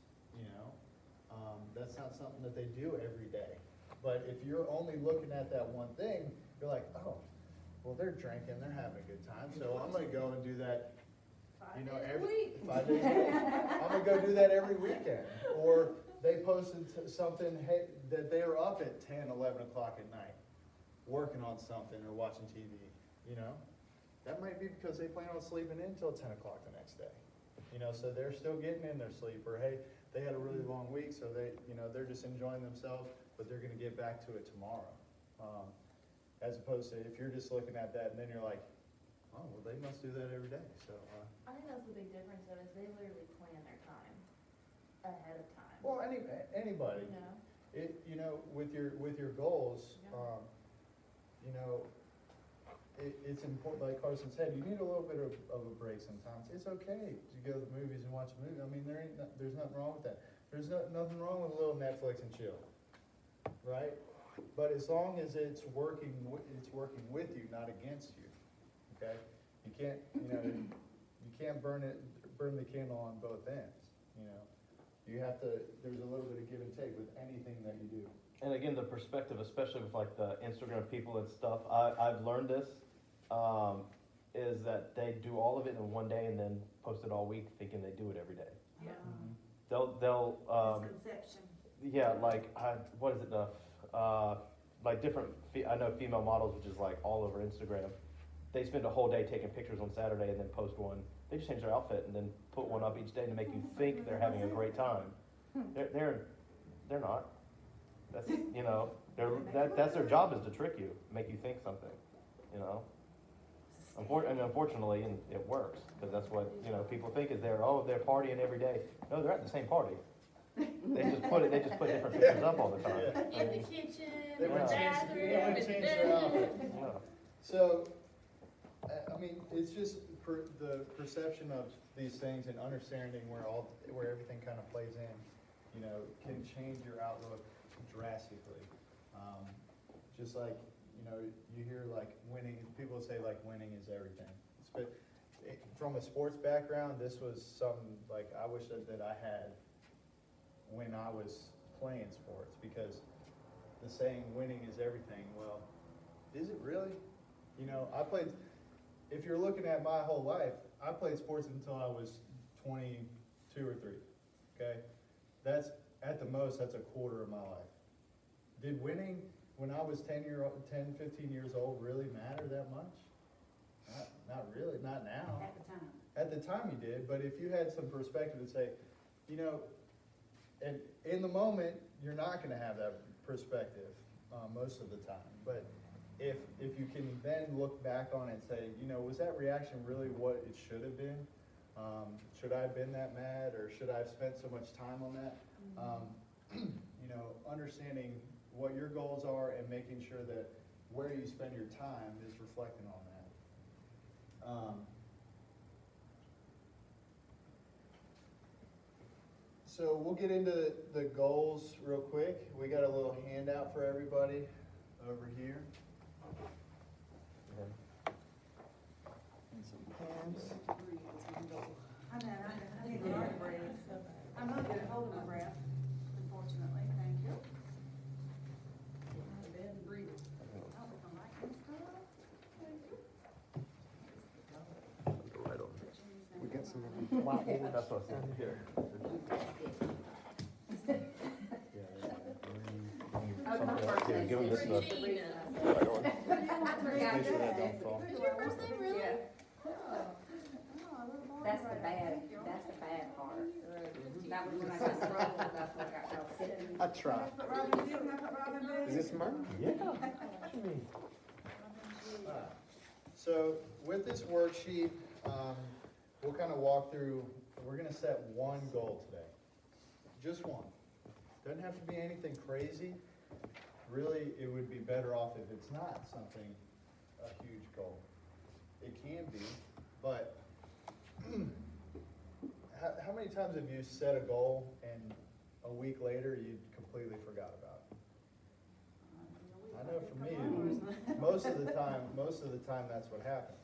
that's not something that they do every day. But if you're only looking at that one thing, you're like, oh, well, they're drinking, they're having a good time, so I'm gonna go and do that, 5 days a week. I'm gonna go do that every weekend. Or they posted something, hey, that they were up at 10, 11 o'clock at night, working on something or watching TV, That might be because they plan on sleeping in until 10 o'clock the next day. So they're still getting in their sleep, or hey, they had a really long week, so they're just enjoying themselves, but they're gonna get back to it tomorrow. As opposed to if you're just looking at that and then you're like, oh, well, they must do that every day, so. I think that's the big difference though, is they literally plan their time ahead of time. Well, anybody, with your goals, it's important, like Carson said, you need a little bit of a break sometimes. It's okay to go to the movies and watch a movie. I mean, there's nothing wrong with that. There's nothing wrong with a little Netflix and chill, right? But as long as it's working with you, not against you, okay? You can't burn the candle on both ends, You have to, there's a little bit of give and take with anything that you do. And again, the perspective, especially with like the Instagram people and stuff, I've learned this, is that they do all of it in one day and then post it all week thinking they do it every day. Yeah. they'll, Misconception. yeah, like, what is it, like different, I know female models, which is like all over Instagram. They spend a whole day taking pictures on Saturday and then post one. They just change their outfit and then put one up each day to make you think they're having a great time. They're not. That's, you know, that's their job, is to trick you, make you think something, you know? And unfortunately, and it works, because that's what, you know, people think is they're partying every day. No, they're at the same party. They just put different pictures up all the time. Yeah. In the kitchen, They in the would change, bathroom. they would change their outfit. Yeah. So, I mean, it's just the perception of these things and understanding where everything kind of plays in, you know, can change your outlook drastically. Just like, you know, you hear like winning, people say like winning is everything. But from a sports background, this was something like I wish that I had when I was playing sports, because the saying winning is everything, well, is it really? You know, if you're looking at my whole life, I played sports until I was 22 or 3, okay? That's, at the most, that's a quarter of my life. Did winning when I was 10, 15 years old really matter that much? Not really, not now. At the time. At the time you did, but if you had some perspective and say, you know, and in the moment, you're not gonna have that perspective, most of the time. But if you can then look back on it and say, you know, was that reaction really what it should have been? Should I have been that mad, or should I have spent so much time on that? You know, understanding what your goals are and making sure that where you spend your time is reflecting on that. So we'll get into the goals real quick. We got a little handout for everybody over here. And some pens. I need a lot of breath. I'm not good at holding my breath, unfortunately, thank you. Breathe. Oh, if I'm right and stuff. Thank you. Right on. We got some. That's what I said here. Yeah, give him this stuff. Regina. Right on. Make sure that don't fall. Is your first name really? Yeah. That's the That's bad part. That was when I got thrown, that's when I got real sick. I try. Robin, you have Robin do? Is this mine? Yeah. So with this worksheet, we'll kind of walk through, we're gonna set one goal today. Just one. Doesn't have to be anything crazy. Really, it would be better off if it's not something, a huge goal. It can be, but how many times have you set a goal and a week later you completely forgot about it? I know for me, most of the time that's what happens.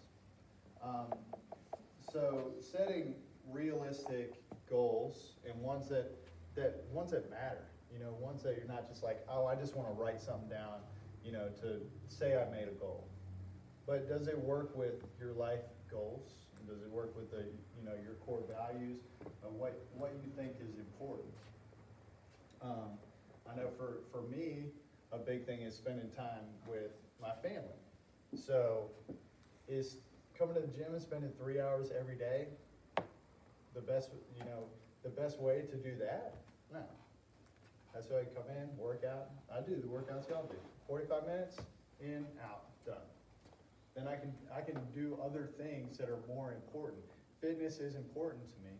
So setting realistic goals and ones that matter, you know, ones that you're not just like, oh, I just want to write something down, you know, to say I made a goal. But does it work with your life goals? Does it work with the, you know, your core values and what you think is important? I know for me, a big thing is spending time with my family. So is coming to the gym and spending 3 hours every day the best, you know, the best way to do that? No. That's why I come in, work out. I do the workouts y'all do. 45 minutes, in, out, done. Then I can do other things that are more important. Fitness is important to me,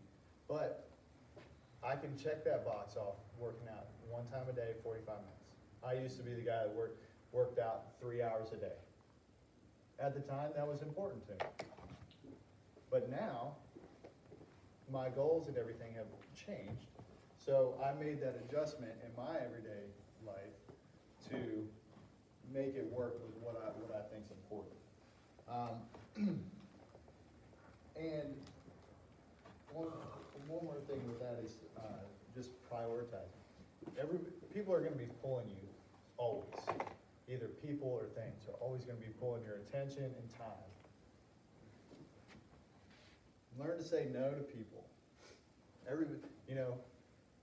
but I can check that box off working out one time a day, 45 minutes. I used to be the guy that worked out 3 hours a day. At the time, that was important to me. But now, my goals and everything have changed. So I made that adjustment in my everyday life to make it work with what I think is important. And one more thing with that is just prioritizing. People are going to be pulling you always. Either people or things are always going to be pulling your attention and time. Learn to say no to people. You know,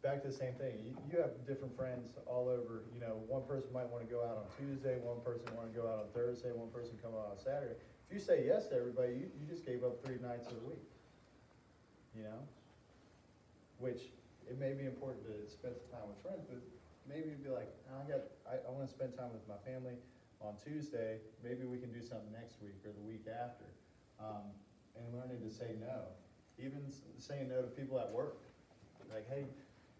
back to the same thing, you have different friends all over, you know, one person might wanna go out on Tuesday, one person wanna go out on Thursday, one person come out on Saturday. If you say yes to everybody, you just gave up 3 nights of the week, you know? Which, it may be important to spend some time with friends, but maybe you'd be like, I wanna spend time with my family on Tuesday, maybe we can do something next week or the week after. And learning to say no, even saying no to people at work. Like, hey,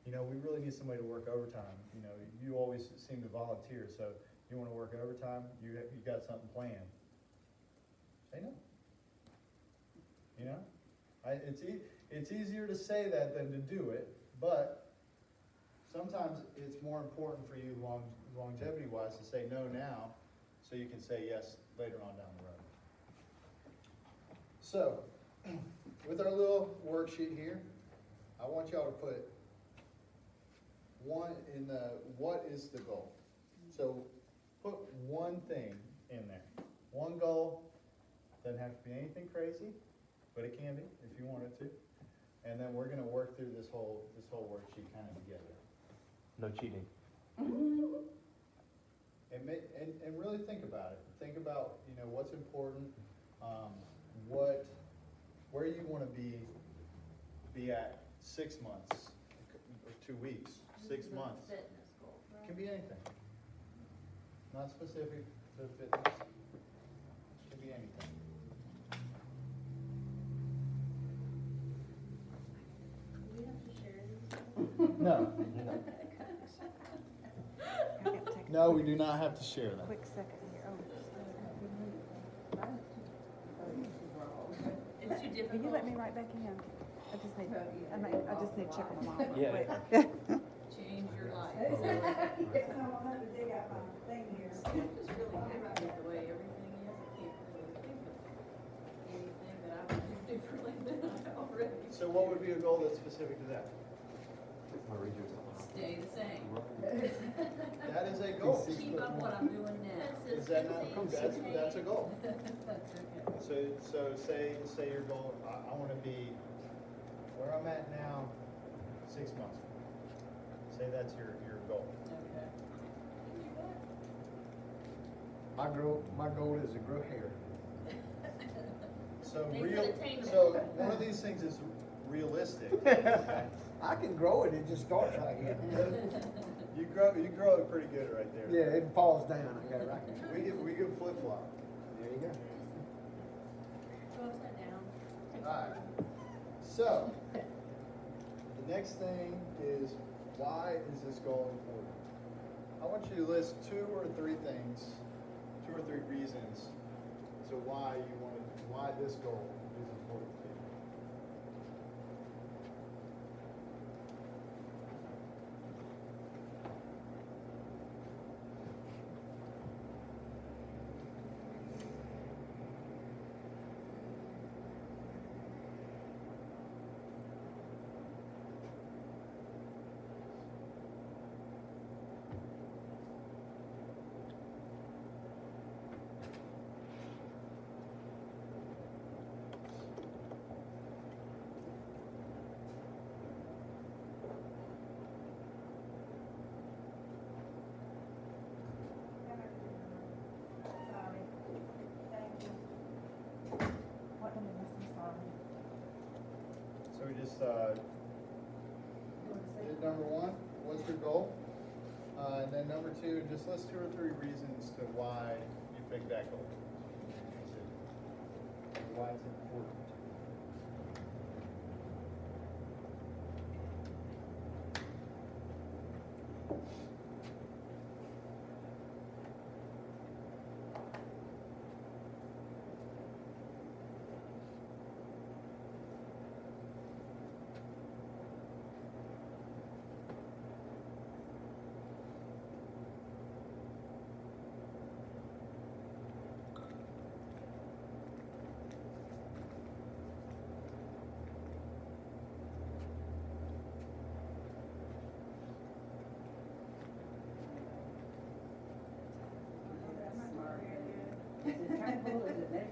you know, we really need somebody to work overtime, you know, you always seem to volunteer, so you wanna work overtime, you got something planned. Say no. You know, it's easier to say that than to do it, but sometimes it's more important for you longevity wise to say no now, so you can say yes later on down the road. So, with our little worksheet here, I want y'all to put what is the goal? So, put one thing in there. One goal, doesn't have to be anything crazy, but it can be if you want it to. And then we're gonna work through this whole worksheet kind of together. No cheating. And really think about it. Think about, you know, what's important, where you wanna be at 6 months, or 2 weeks, 6 months. Fitness goal, It right? can be anything. Not specific to fitness. It can be anything. Do we have to share these? No, I got to take no, we do not have to share a that. quick second here. It's too difficult. Will you let me write back in? I just need to check on my mom. Yeah. Change your life. So I'm gonna have to dig out my thing here. Just really happy with the way everything is. I can't really think of anything that I would do differently than I already. So what would be a goal that's specific to that? Stay the same. That is a goal. Keep up what I'm doing now. Is that not, that's a goal. That's okay. So say your goal, I wanna be where I'm at now, 6 months from now. Say that's your goal. Okay. My goal is to grow hair. So Makes it attainable. so one of these things is realistic. Okay? I can grow it, it just starts right here. You grow it pretty good right there. Yeah, it falls down, I got it right here. We can flip flop. There you go. Go upside down. Alright, so, the next thing is, why is this goal important? I want you to list 2 or 3 things, 2 or 3 reasons to why this goal is important to you. Sorry. Thank you. What am I missing? Sorry. So we just, did number 1, what's your goal? And then number 2, just list 2 or 3 reasons to why you picked that goal. Why it's important.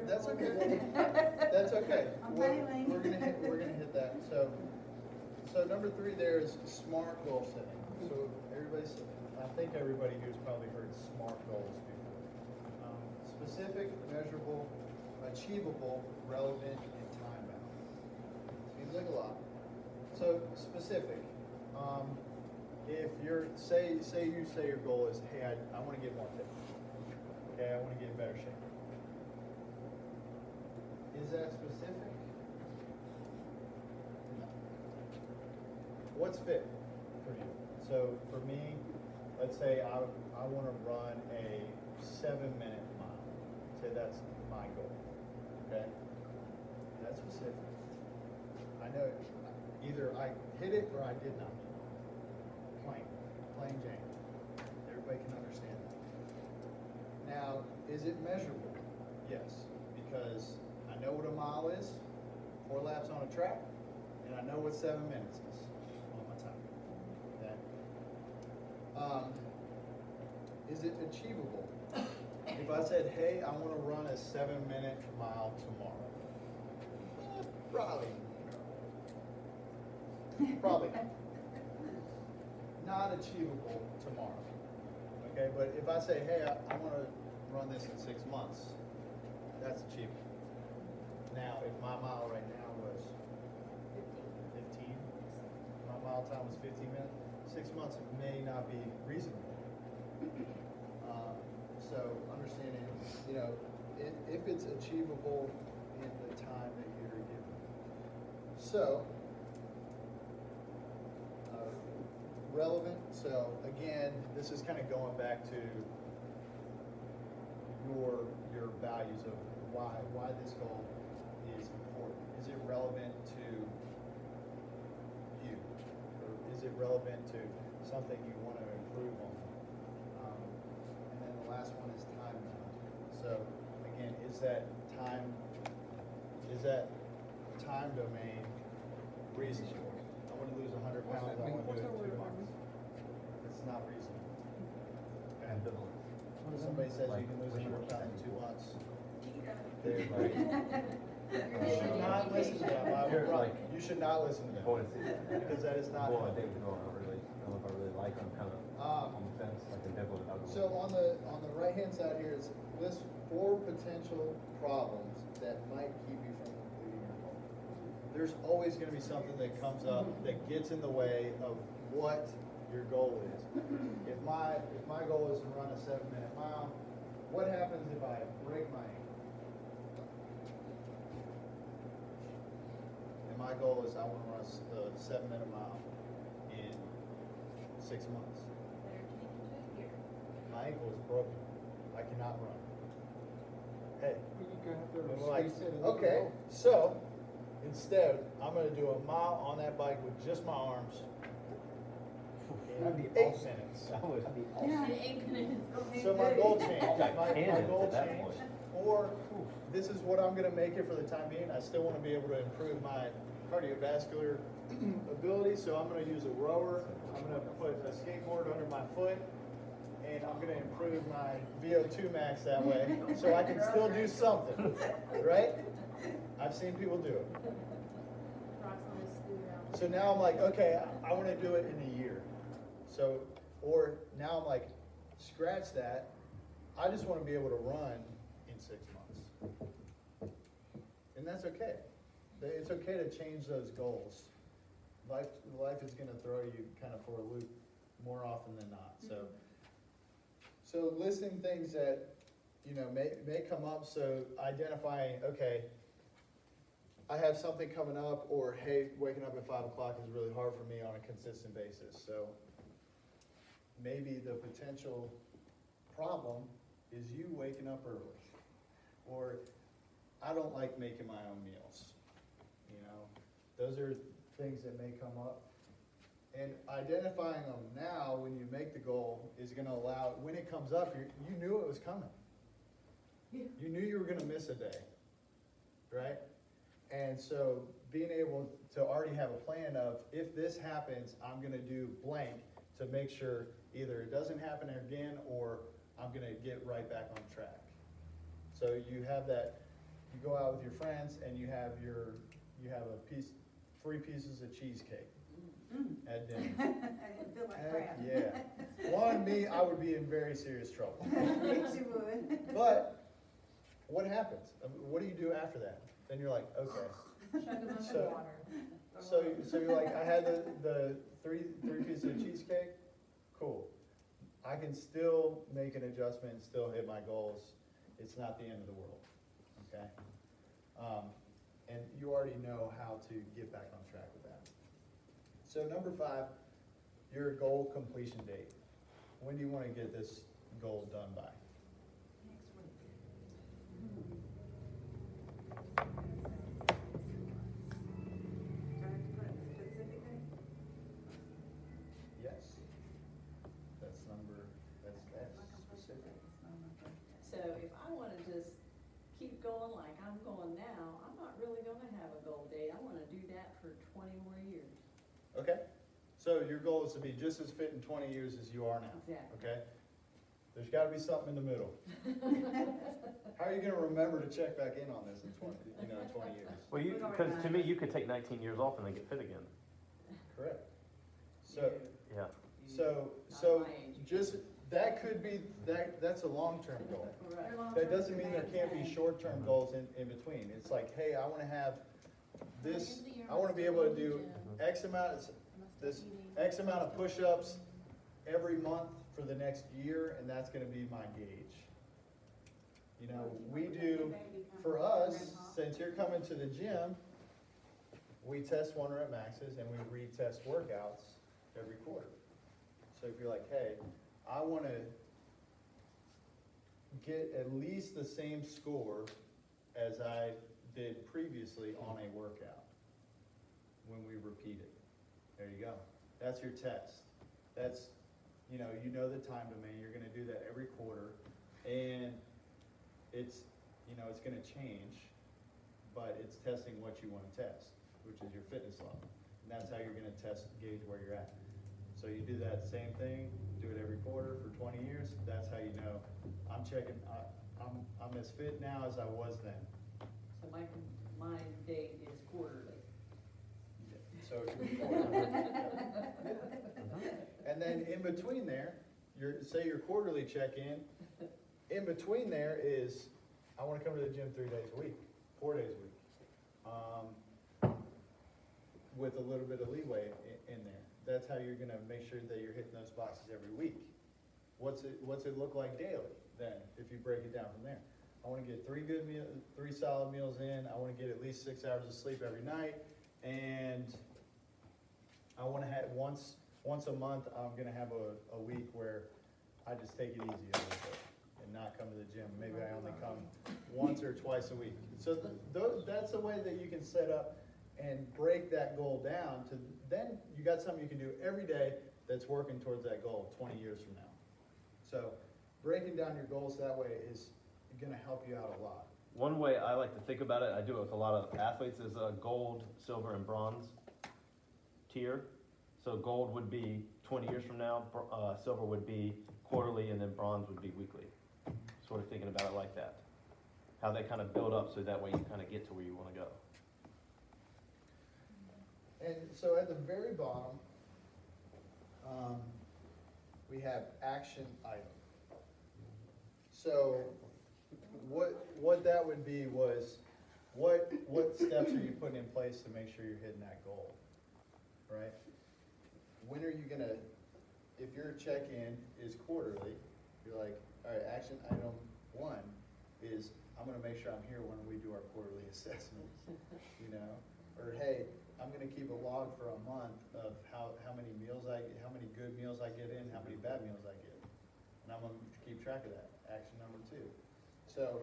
That's okay. That's okay. I'm We're failing. gonna hit that. So So number 3 there is smart goal setting. So I think everybody here's probably heard SMART goals before. Specific, measurable, achievable, relevant, and time bound. Seems like a lot. So specific. If you're say your goal is, hey, I want to get more fit. Okay, I want to get in better shape. Is that specific? No. What's fit for you? So for me, let's say I want to run a 7-minute mile. Say that's my goal. Okay? That's specific. I know either I hit it or I did not. Plain Jane. Everybody can understand that. Now, is it measurable? Yes, because I know what a mile is, 4 laps on a track, and I know what 7 minutes is on my time. Okay. Is it achievable? If I said, hey, I want to run a 7-minute mile tomorrow, probably not achievable tomorrow. Okay, but if I say, hey, I want to run this in 6 months, that's achievable. Now, if my mile right now was 15, my mile time was 15 minutes, 6 months may not be reasonable. So understanding, if it's achievable in the time that you're given. So, relevant. So again, this is kind of going back to your values of why this goal is important. Is it relevant to you, or is it relevant to something you want to improve on? And then the last one is time bound. So again, is that time domain reasonable? I want to lose 100 pounds. I want to do it in 2 months. It's not reasonable. And somebody says you can lose 100 pounds in 2 months. They're you should not listen to them. You should not listen to them because that is not. Well, I think I don't know if I really like them. Kind of on the fence, like a devil without a So on the right hand side here is list 4 potential problems that might keep you from completing your goal. There's always going to be something that comes up that gets in the way of what your goal is. If my goal is to run a 7-minute mile, what happens if I break my ankle? And my goal is I want to run a 7-minute mile in 6 months. Better change it to a year. My ankle is broken. I cannot run. Hey. You're gonna have to And we're like, reset it. okay, so instead, I'm gonna do a mile on that bike with just my arms That'd in be 8 awesome. minutes. That would be In 8 minutes. So my goal changed, my Cannons goal at that changed, point. or this is what I'm gonna make it for the time being. I still wanna be able to improve my cardiovascular ability, so I'm gonna use a rower. I'm gonna put a skateboard under my foot, and I'm gonna improve my VO2 max that way, so I can still do something, right? I've seen people do it. Rocks on his scooter out. So now I'm like, okay, I wanna do it in a year. So, or now I'm like, scratch that, I just wanna be able to run in 6 months. And that's okay. It's okay to change those goals. Life is gonna throw you kind of for a loop more often than not, so. So listing things that, may come up, so identifying, okay, I have something coming up, or hey, waking up at 5 o'clock is really hard for me on a consistent basis, so maybe the potential problem is you waking up early, or I don't like making my own meals, those are things that may come up. And identifying them now when you make the goal is gonna allow, when it comes up, you knew it was coming. You knew you were gonna miss a day, right? And so being able to already have a plan of, if this happens, I'm gonna do blank to make sure either it doesn't happen again or I'm gonna get right back on track. So you have that, you go out with your friends and you have 3 pieces of cheesecake. at dinner. I didn't feel like Heck, crap. yeah. One, me, I would be in very serious trouble. Yes, you would. But what happens? I mean, what do you do after that? Then you're like, okay. Chug a bunch of So- water. So you're like, I had the three pieces of cheesecake, cool. I can still make an adjustment and still hit my goals. It's not the end of the world, okay? And you already know how to get back on track with that. So number 5, your goal completion date. When do you want to get this goal done by? Next week. Do I have to put a specific date? Yes. That's specific. So if I wanna just keep going like I'm going now, I'm not really gonna have a goal date. I wanna do that for 20 more years. Okay, so your goal is to be just as fit in 20 years as you are now. Exactly. Okay? There's gotta be something in the middle. How are you gonna remember to check back in on this in 20 years? Well, because to me, you could take 19 years off and then get fit again. Correct. So, Yeah. so Not my age. just, that could be, that's a long-term goal. Right. That doesn't mean there can't be short-term goals in between. It's like, hey, I wanna have this, I wanna be able to do X amount, this X amount of push-ups every month for the next year, and that's gonna be my gauge. You know, we do, for us, since you're coming to the gym, we test 1 rep maxes and we retest workouts every quarter. So if you're like, hey, I wanna get at least the same score as I did previously on a workout when we repeat it. There you go. That's your test. That's, you know the time domain, you're gonna do that every quarter, and it's, it's gonna change, but it's testing what you wanna test, which is your fitness level. And that's how you're gonna gauge where you're at. So you do that same thing, do it every quarter for 20 years, that's how you know, I'm I'm as fit now as I was then. So my date is quarterly. So, and then in between there, say your quarterly check-in, in between there is, I wanna come to the gym 3 days a week, 4 days a week. With a little bit of leeway in there. That's how you're gonna make sure that you're hitting those boxes every week. What's it look like daily then, if you break it down from there? I wanna get 3 solid meals in, I wanna get at least 6 hours of sleep every night, and I wanna have, once a month, I'm gonna have a week where I just take it easy a little bit and not come to the gym. Maybe I only come once or twice a week. So that's a way that you can set up and break that goal down to, then you got something you can do every day that's working towards that goal 20 years from now. So breaking down your goals that way is gonna help you out a lot. One way I like to think about it, I do it with a lot of athletes, is a gold, silver, and bronze tier. So gold would be 20 years from now, silver would be quarterly, and then bronze would be weekly. Sort of thinking about it like that. How they kind of build up so that way you kind of get to where you want to go. And so at the very bottom, we have action item. So what that would be was, what steps are you putting in place to make sure you're hitting that goal, right? When are you gonna, if your check-in is quarterly, you're like, all right, action item 1 is, I'm gonna make sure I'm here when we do our quarterly assessments, Or hey, I'm gonna keep a log for a month of how many good meals I get in, how many bad meals I get. And I'm gonna keep track of that, action number 2. So,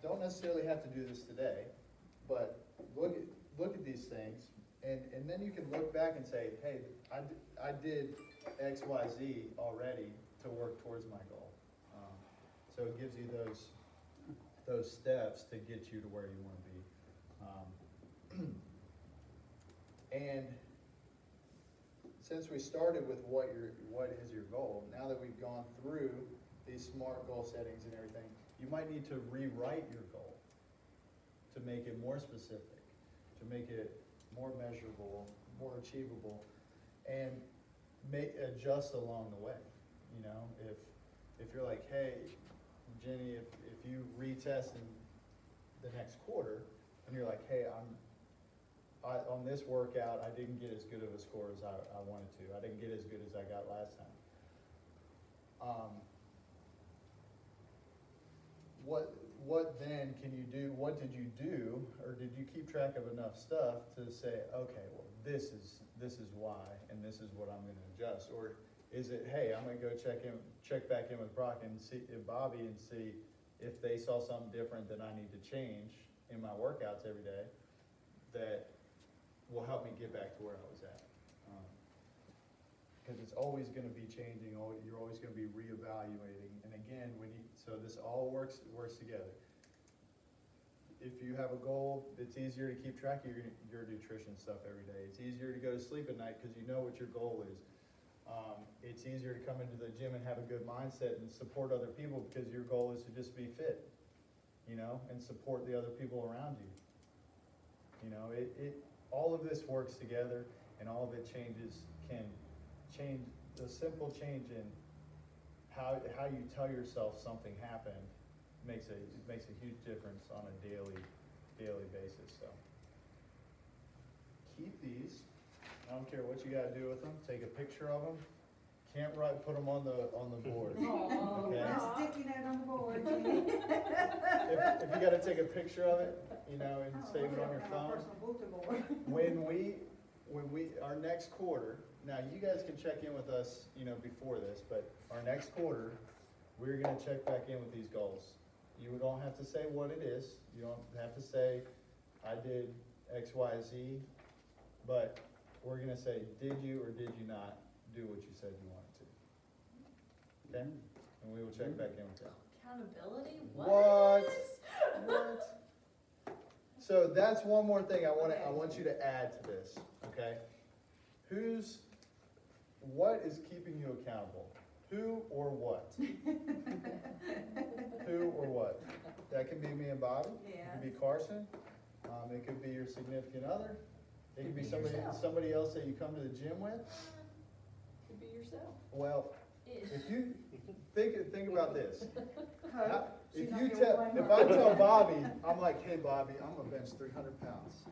don't necessarily have to do this today, but look at these things, and then you can look back and say, hey, I did X, Y, Z already to work towards my goal. So it gives you those steps to get you to where you wanna be. And since we started with what is your goal, now that we've gone through these SMART goal settings and everything, you might need to rewrite your goal to make it more specific, to make it more measurable, more achievable, and adjust along the way. You know, if you're like, hey, Jenny, if you retest in the next quarter, and you're like, hey, on this workout, I didn't get as good of a score as I wanted to. I didn't get as good as I got last time. What then can you do? What did you do, or did you keep track of enough stuff to say, okay, well, this is why, and this is what I'm going to adjust? Or is it, hey, I'm going to go check back in with Brock and see Bobby and see if they saw something different that I need to change in my workouts every day that will help me get back to where I was at. Because it's always going to be changing. You're always going to be reevaluating. And again, so this all works together. If you have a goal, it's easier to keep track of your nutrition stuff every day. It's easier to go to sleep at night because you know what your goal is. It's easier to come into the gym and have a good mindset and support other people because your goal is to just be fit, you know, and support the other people around you. You know, all of this works together, and all of it can change. The simple change in how you tell yourself something happened makes a huge difference on a daily basis. So keep these. I don't care what you gotta do with them. Take a picture of them. Can't put them on the board. Okay? I'm sticking that on the board, Jenny. If you gotta take a picture of it, you know, and save it on your phone. Personal bulletin board. When we our next quarter, now you guys can check in with us, you know, before this, but our next quarter, we're gonna check back in with these goals. You don't have to say what it is. You don't have to say, I did X, Y, Z, but we're gonna say, did you or did you not do what you said you wanted to? Okay? And we will check back in with that. Accountability? What? So that's one more thing I want you to add to this, okay? What is keeping you accountable? Who or what? Who or what? That could be me and Bobby. It could be Carson. It could be your significant other. It could be somebody else that you come to the gym with. Could be yourself. Well, Ish. if you think about this. She's If not you gonna tell, blame if her. I tell Bobby, I'm like, hey Bobby, I'm gonna bench 300 pounds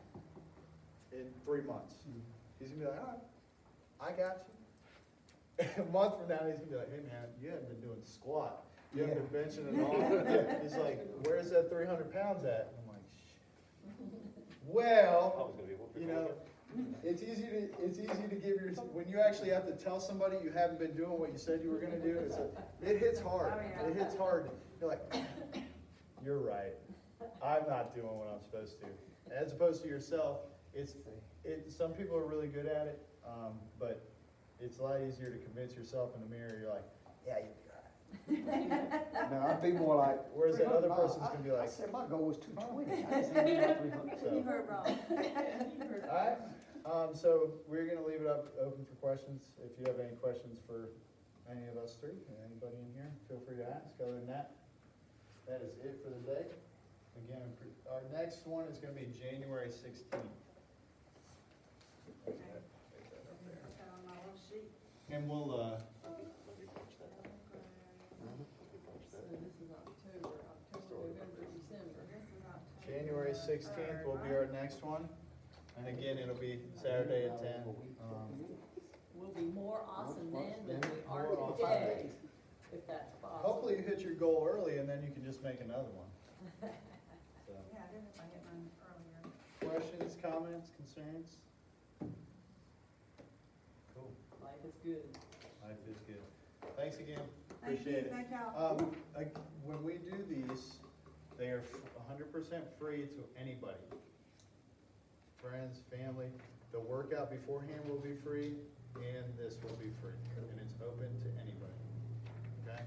in 3 months. He's gonna be like, all right, I got you. A month from now, he's gonna be like, hey man, you haven't been doing squat. You haven't been benching at all. He's like, where's that 300 pounds at? And I'm like, shit. Well, you know, it's easy to give when you actually have to tell somebody you haven't been doing what you said you were gonna do, it hits hard. Oh, yeah. It hits hard. You're like, you're right. I'm not doing what I'm supposed to. As opposed to yourself, some people are really good at it, but it's a lot easier to convince yourself in the mirror. You're like, yeah, you'll be all right. No, I'd be more like. Whereas that other person's gonna be I like, said my goal was 220. I didn't say about 300. So- You heard wrong. Alright, so we're gonna leave it open for questions. If you have any questions for any of us three, or anybody in here, feel free to ask. Other than that, that is it for the day. Again, our next one is gonna be January 16th. Okay. That's on my little sheet. And we'll, So this is October, November, December. This is October January 16th will be our next one. And again, it'll be Saturday at 10. We'll be more awesome then than we are More awesome. today, if that's possible. Hopefully you hit your goal early and then you can just make another one. So, Yeah, I did if I hit mine earlier. questions, comments, concerns? Cool. Life is good. Life is good. Thanks again. Thank you, Appreciate it. thank y'all. When we do these, they are 100% free to anybody. Friends, family. The workout beforehand will be free, and this will be free, and it's open to anybody. Okay?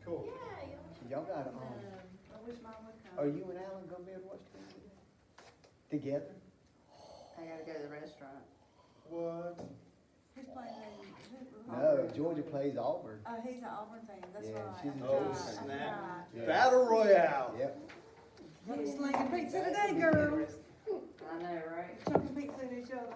Cool. Yeah, Y'all got, I wish mine would come. are you and Alan gonna be able to watch TV together? I gotta go to the restaurant. What? Who's playing? No, Georgia plays Auburn. Oh, he's an Auburn fan, that's Yeah, right. she's I a Oh, forgot, Georgia I snap. forgot. Yeah. Battle Royale. Yep. He's slinging pizza today, girls. I know, right? Chucking pizza at each other.